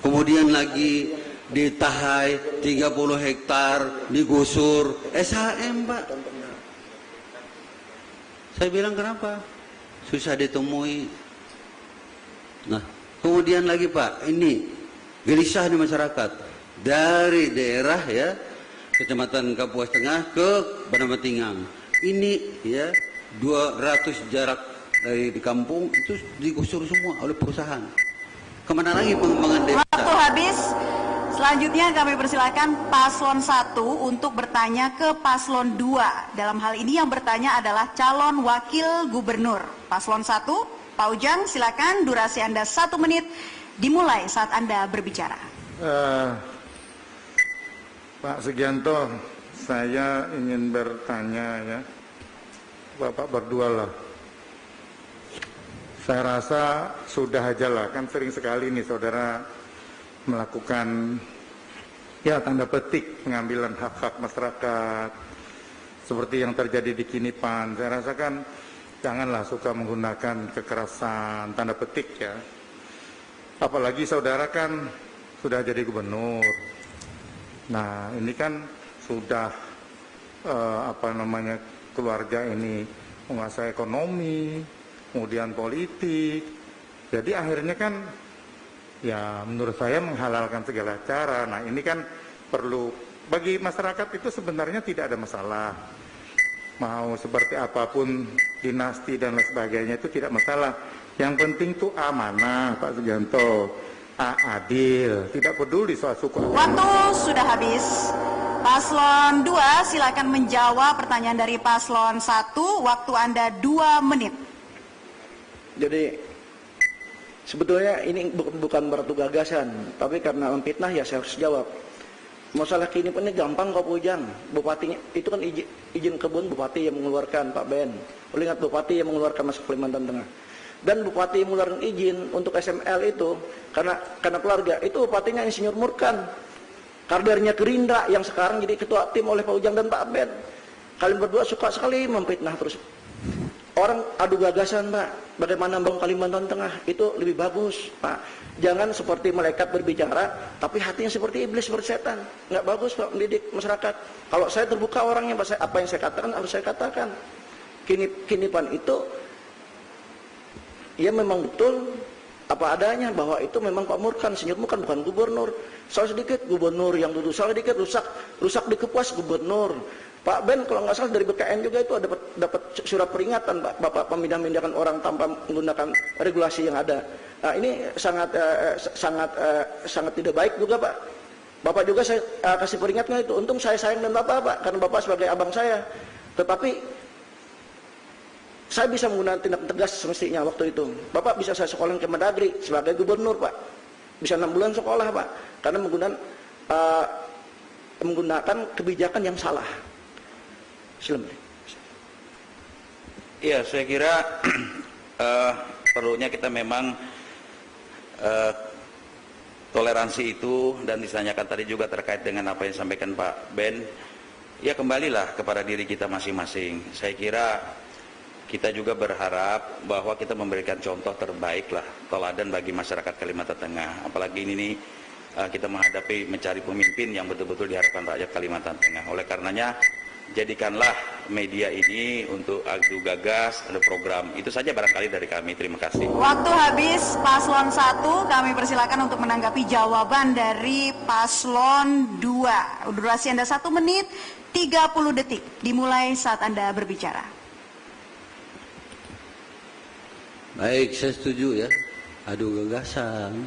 Kemudian lagi di Tahai 30 hektar digusur SHM Pak. Saya bilang kenapa? Susah ditemui. Nah kemudian lagi Pak, ini gelisah di masyarakat dari daerah ya Kecamatan Kapuas Tengah ke Banamatingang. Ini ya 200 jarak dari di kampung itu digusur semua oleh perusahaan. Kemana lagi pengembangan desa? Waktu habis. Selanjutnya kami persilakan Paslon 1 untuk bertanya ke Paslon 2. Dalam hal ini yang bertanya adalah calon wakil gubernur. Paslon 1, Pak Ujang silakan, durasi Anda 1 menit. Dimulai saat Anda berbicara. Pak Sugianto, saya ingin bertanya ya, Bapak berdua lah. Saya rasa sudah aja lah, kan sering sekali nih saudara melakukan ya tanda petik pengambilan hak-hak masyarakat seperti yang terjadi di Kinipan. Saya rasa kan janganlah suka menggunakan kekerasan tanda petik ya. Apalagi saudara kan sudah jadi gubernur. Nah ini kan sudah keluarga ini menguasai ekonomi, kemudian politik. Jadi akhirnya kan ya menurut saya menghalalkan segala cara. Nah ini kan perlu, bagi masyarakat itu sebenarnya tidak ada masalah. Mau seperti apapun dinasti dan lain sebagainya itu tidak masalah. Yang penting tuh amanah Pak Sugianto, adil, tidak peduli soal suku. Waktu sudah habis. Paslon 2 silakan menjawab pertanyaan dari Paslon 1. Waktu Anda 2 menit. Jadi sebetulnya ini bukan beratu gagasan, tapi karena memfitnah ya saya harus jawab. Masalah kini ini gampang kok Ujang. Bupatinya itu kan izin kebun bupati yang mengeluarkan Pak Ben. Boleh ingat bupati yang mengeluarkan masuk Kalimantan Tengah. Dan bupati yang mengeluarkan izin untuk SML itu karena keluarga itu bupatinya Insinyur Murkan, kadernya Gerindra yang sekarang jadi ketua tim oleh Pak Ujang dan Pak Ben. Kalian berdua suka sekali memfitnah terus. Orang adu gagasan Pak, bagaimana bangun Kalimantan Tengah itu lebih bagus Pak. Jangan seperti malaikat berbicara, tapi hatinya seperti iblis, seperti setan. Nggak bagus Pak mendidik masyarakat. Kalau saya terbuka orangnya, apa yang saya katakan harus saya katakan. Kinipan itu ya memang betul apa adanya bahwa itu memang Pak Murkan, Insinyur Murkan bukan gubernur. Salah sedikit gubernur yang duduk, salah sedikit rusak di Kapuas gubernur. Pak Ben kalau nggak salah dari BKN juga itu dapat surat peringatan Pak, Bapak memindah-mindahkan orang tanpa menggunakan regulasi yang ada. Nah, ini sangat tidak baik juga Pak. Bapak juga saya kasih peringatnya itu. Untung saya sayang dan Bapak karena Bapak sebagai abang saya. Tetapi saya bisa menggunakan tindak tegas semestinya waktu itu. Bapak bisa saya sekolahin ke Mendagri sebagai gubernur Pak. Bisa 6 bulan sekolah Pak. Karena menggunakan kebijakan yang salah. Iya, saya kira perlunya kita memang toleransi itu, dan ditanyakan tadi juga terkait dengan apa yang disampaikan Pak Ben. ya kembalilah kepada diri kita masing-masing. Saya kira kita juga berharap bahwa kita memberikan contoh terbaik lah, teladan bagi masyarakat Kalimantan Tengah. Apalagi ini nih, kita mencari pemimpin yang betul-betul diharapkan rakyat Kalimantan Tengah. Oleh karenanya, jadikanlah media ini untuk adu gagas, ada program. Itu saja barangkali dari kami. Terima kasih. Waktu habis paslon 1, kami persilakan untuk menanggapi jawaban dari paslon 2. Durasi Anda 1 menit 30 detik, dimulai saat Anda berbicara. Baik, saya setuju ya. Adu gagasan,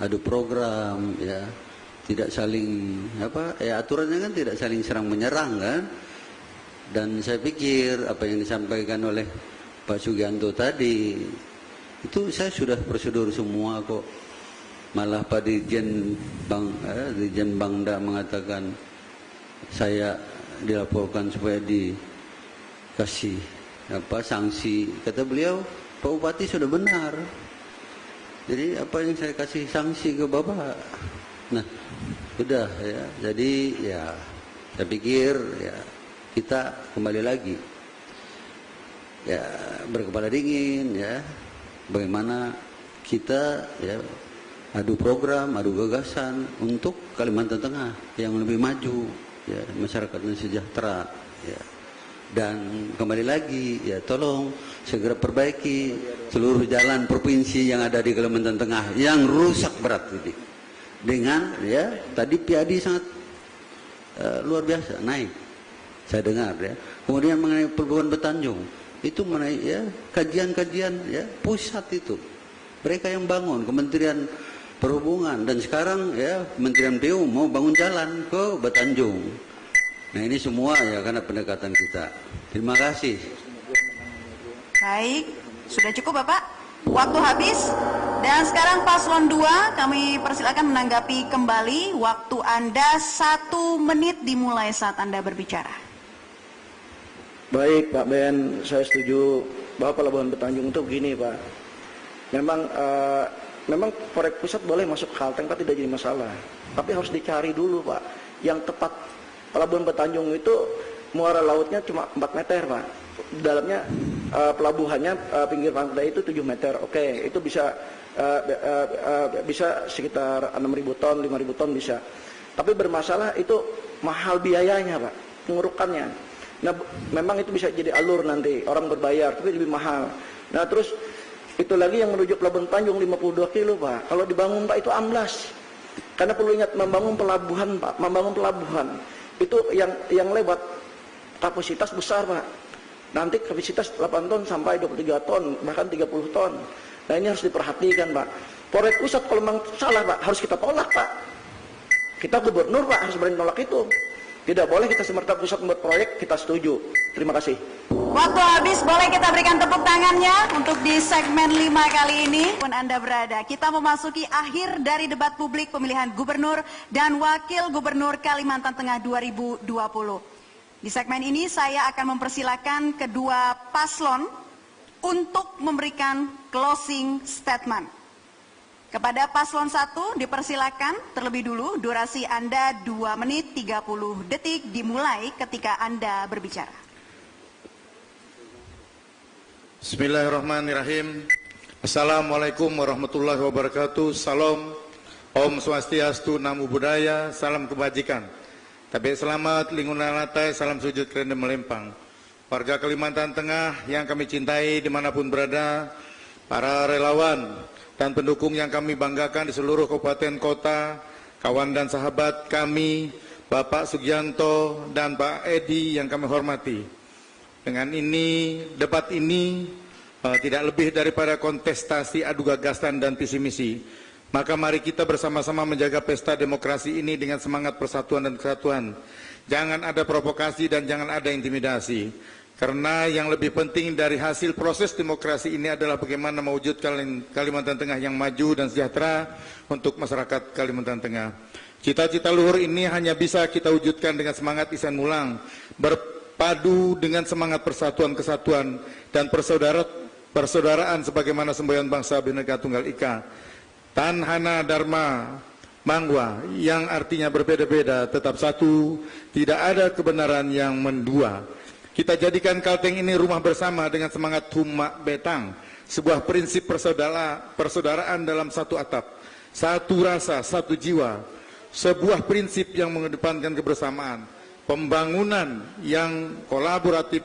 adu program, ya. Tidak saling aturannya kan tidak saling serang menyerang kan. Dan saya pikir apa yang disampaikan oleh Pak Sugianto tadi itu saya sudah prosedur semua kok. Malah Pak Dirjen Bangda mengatakan saya dilaporkan supaya dikasih sanksi. Kata beliau, Pak Bupati sudah benar. Jadi apa yang saya kasih sanksi ke Bapak? Nah, sudah ya. Jadi ya saya pikir ya kita kembali lagi ya berkepala dingin ya. Bagaimana kita ya adu program, adu gagasan untuk Kalimantan Tengah yang lebih maju ya, masyarakatnya sejahtera ya. Dan kembali lagi ya tolong segera perbaiki seluruh jalan provinsi yang ada di Kalimantan Tengah yang rusak berat ini. Dengan ya tadi PIAD sangat luar biasa naik, saya dengar ya. Kemudian mengenai Pelabuhan Betanjung itu mengenai ya kajian-kajian ya pusat itu mereka yang bangun, Kementerian Perhubungan, dan sekarang ya Kementerian PU mau bangun jalan ke Betanjung. Nah ini semua ya karena pendekatan kita. Terima kasih. Baik, sudah cukup Bapak. Waktu habis. Dan sekarang paslon 2 kami persilakan menanggapi kembali. Waktu Anda 1 menit dimulai saat Anda berbicara. Baik Pak Ben, saya setuju bahwa Pelabuhan Betanjung itu begini Pak. Memang proyek pusat boleh masuk ke Kalteng Pak, tidak jadi masalah. Tapi harus dicari dulu Pak yang tepat. Pelabuhan Betanjung itu muara lautnya cuma 4 meter Pak. Dalamnya pelabuhannya pinggir pantai itu 7 meter. Oke, itu bisa sekitar 6.000 ton, 5.000 ton bisa. Tapi bermasalah itu mahal biayanya Pak, pengurukannya. Nah, memang itu bisa jadi alur nanti orang berbayar, tapi lebih mahal. Nah, terus itu lagi yang menuju Pelabuhan Tanjung 52 kilo Pak. Kalau dibangun Pak itu amblas. Karena perlu ingat membangun pelabuhan Pak, membangun pelabuhan itu yang lewat kapasitas besar Pak. Nanti kapasitas 8 ton sampai 23 ton, bahkan 30 ton. Nah ini harus diperhatikan Pak. Proyek pusat kalau memang salah Pak, harus kita tolak Pak. Kita gubernur Pak harus berani nolak itu. Tidak boleh kita semerta pusat membuat proyek, kita setuju. Terima kasih. Waktu habis, boleh kita berikan tepuk tangannya untuk di segmen 5 kali ini. Pun Anda berada, kita memasuki akhir dari debat publik pemilihan gubernur dan wakil gubernur Kalimantan Tengah 2020. Di segmen ini saya akan mempersilakan kedua paslon untuk memberikan closing statement. Kepada paslon 1 dipersilakan terlebih dulu, durasi Anda 2 menit 30 detik dimulai ketika Anda berbicara. Bismillahirrahmanirrahim. Assalamualaikum warahmatullahi wabarakatuh. Salam, Om Swastiastu, Namo Buddhaya, salam kebajikan. Tabik selamat, lingkungan latai, salam sujud kerenda melempang. Warga Kalimantan Tengah yang kami cintai dimanapun berada, para relawan dan pendukung yang kami banggakan di seluruh kabupaten kota, kawan dan sahabat kami, Bapak Sugianto dan Pak Edi yang kami hormati. Dengan ini, debat ini tidak lebih daripada kontestasi adu gagasan dan visi misi. Maka mari kita bersama-sama menjaga pesta demokrasi ini dengan semangat persatuan dan kesatuan. Jangan ada provokasi dan jangan ada intimidasi. Karena yang lebih penting dari hasil proses demokrasi ini adalah bagaimana mewujudkan Kalimantan Tengah yang maju dan sejahtera untuk masyarakat Kalimantan Tengah. Cita-cita luhur ini hanya bisa kita wujudkan dengan semangat Ihsan Mulang, berpadu dengan semangat persatuan kesatuan dan persaudaraan sebagaimana semboyan bangsa Bhinneka Tunggal Ika. Tanhana Dharma Mangwa, yang artinya berbeda-beda tetap satu, tidak ada kebenaran yang mendua. Kita jadikan Kalteng ini rumah bersama dengan semangat Huma Betang, sebuah prinsip persaudaraan dalam satu atap, satu rasa, satu jiwa, sebuah prinsip yang mengedepankan kebersamaan, pembangunan yang kolaboratif,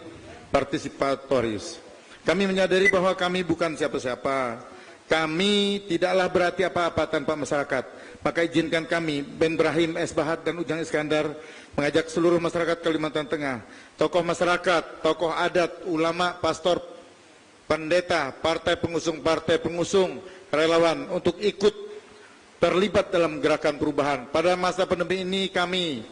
partisipatoris. Kami menyadari bahwa kami bukan siapa-siapa. Kami tidaklah berarti apa-apa tanpa masyarakat. Maka izinkan kami, Ben Brahim S. Bahat dan Ujang Iskandar, mengajak seluruh masyarakat Kalimantan Tengah, tokoh masyarakat, tokoh adat, ulama, pastor, pendeta, partai pengusung, relawan, untuk ikut terlibat dalam gerakan perubahan. Pada masa pandemi ini kami,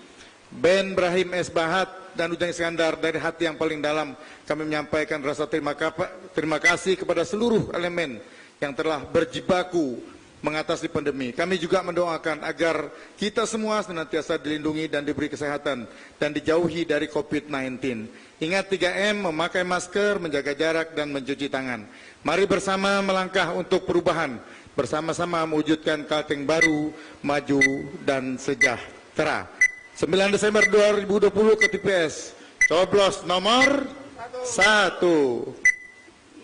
Ben Brahim S. Bahat dan Ujang Iskandar, dari hati yang paling dalam kami menyampaikan rasa terima kasih kepada seluruh elemen yang telah berjibaku mengatasi pandemi. Kami juga mendoakan agar kita semua senantiasa dilindungi dan diberi kesehatan dan dijauhi dari COVID-19. Ingat 3M, memakai masker, menjaga jarak, dan mencuci tangan. Mari bersama melangkah untuk perubahan, bersama-sama mewujudkan Kalteng baru, maju, dan sejahtera. 9 Desember 2020 ke TPS, coblos nomor 1.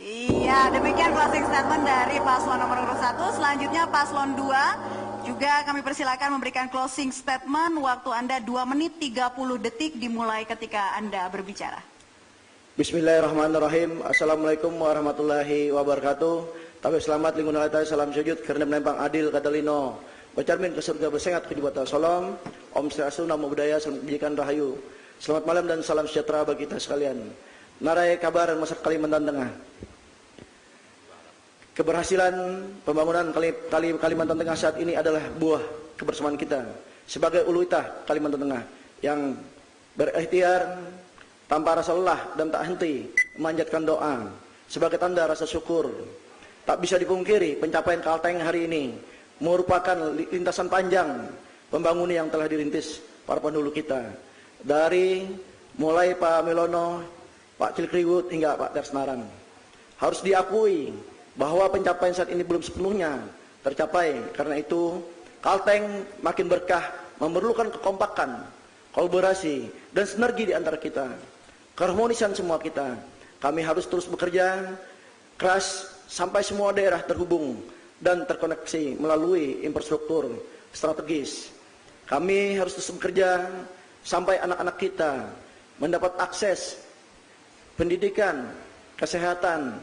Iya, demikian closing statement dari paslon nomor urut 1. Selanjutnya paslon 2 juga kami persilakan memberikan closing statement. Waktu Anda 2 menit 30 detik dimulai ketika Anda berbicara. Bismillahirrahmanirrahim. Assalamualaikum warahmatullahi wabarakatuh. Tapi selamat lingkungan latai, salam sujud karena menempang adil kadalino. Bercermin ke surga bersengat ke jubata solom. Om Swastiastu, Namo Buddhaya, salam kebajikan rahayu. Selamat malam dan salam sejahtera bagi kita sekalian. Narai kabar masyarakat Kalimantan Tengah. Keberhasilan pembangunan Kalimantan Tengah saat ini adalah buah kebersamaan kita sebagai uluitah Kalimantan Tengah yang berikhtiar tanpa rasa lelah dan tak henti memanjatkan doa sebagai tanda rasa syukur. Tak bisa dipungkiri pencapaian Kalteng hari ini merupakan lintasan panjang pembangunan yang telah dirintis para pendahulu kita, dari mulai Pak Melono, Pak Cilkriwut hingga Pak Tersnarang. Harus diakui bahwa pencapaian saat ini belum sepenuhnya tercapai. Karena itu Kalteng makin berkah, memerlukan kekompakan, kolaborasi, dan sinergi di antara kita, keharmonisan semua kita. Kami harus terus bekerja keras sampai semua daerah terhubung dan terkoneksi melalui infrastruktur strategis. Kami harus terus bekerja sampai anak-anak kita mendapat akses pendidikan, kesehatan,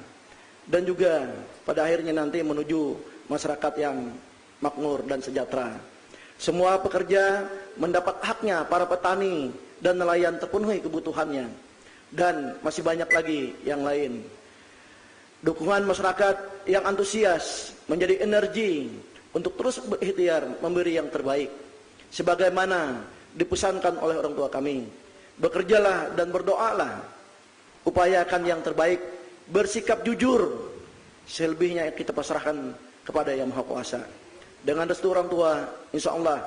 dan juga pada akhirnya nanti menuju masyarakat yang makmur dan sejahtera. Semua pekerja mendapat haknya, para petani dan nelayan terpenuhi kebutuhannya, dan masih banyak lagi yang lain. Dukungan masyarakat yang antusias menjadi energi untuk terus berikhtiar memberi yang terbaik, sebagaimana dipesankan oleh orang tua kami. Bekerjalah dan berdoalah, upayakan yang terbaik, bersikap jujur, selebihnya kita pasrahkan kepada Yang Maha Kuasa. Dengan restu orang tua, insya Allah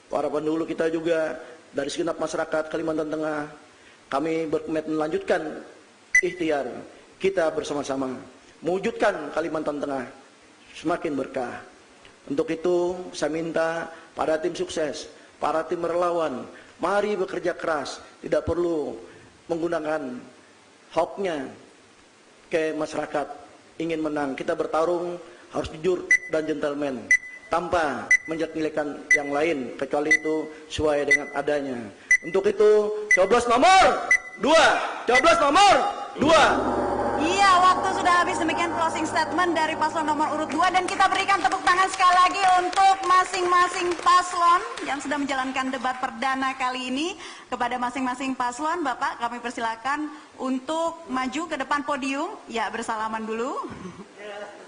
para pendahulu kita juga dari segenap masyarakat Kalimantan Tengah, kami berkomitmen melanjutkan ikhtiar kita bersama-sama mewujudkan Kalimantan Tengah semakin berkah. Untuk itu saya minta pada tim sukses, para tim relawan, mari bekerja keras, tidak perlu menggunakan hoknya ke masyarakat. Ingin menang, kita bertarung harus jujur dan gentleman, tanpa menjelek-jelekan yang lain, kecuali itu sesuai dengan adanya. Untuk itu coblos nomor 2, coblos nomor 2. Iya, waktu sudah habis. Demikian closing statement dari paslon nomor urut 2, dan kita berikan tepuk tangan sekali lagi untuk masing-masing paslon yang sudah menjalankan debat perdana kali ini. Kepada masing-masing paslon, Bapak kami persilakan untuk maju ke depan podium. Ya, bersalaman dulu.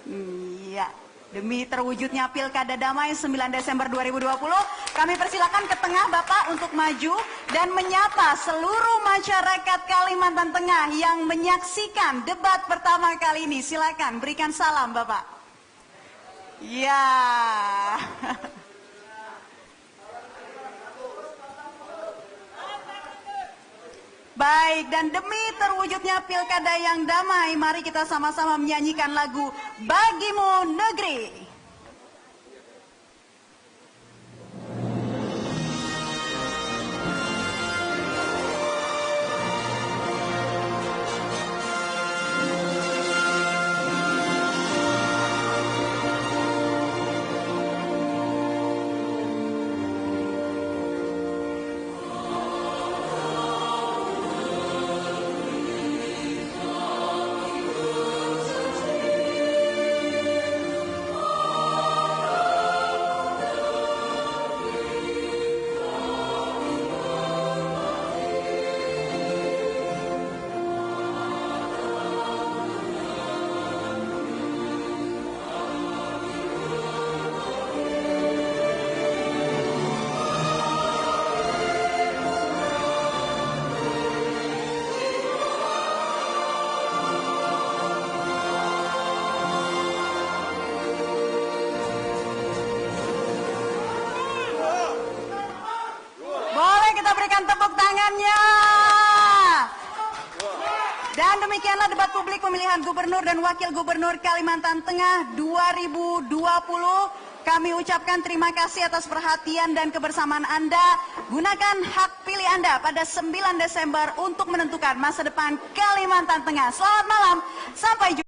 Iya. Demi terwujudnya Pilkada Damai 9 Desember 2020, kami persilakan ke tengah Bapak untuk maju dan menyapa seluruh masyarakat Kalimantan Tengah yang menyaksikan debat pertama kali ini. Silakan berikan salam Bapak. Ya. Baik, dan demi terwujudnya Pilkada yang damai, mari kita sama-sama menyanyikan lagu Bagimu Negeri. Dan demikianlah debat publik pemilihan Gubernur dan Wakil Gubernur Kalimantan Tengah 2020. Kami ucapkan terima kasih atas perhatian dan kebersamaan Anda. Gunakan hak pilih Anda pada 9 Desember untuk menentukan masa depan Kalimantan Tengah. Selamat malam, sampai jumpa.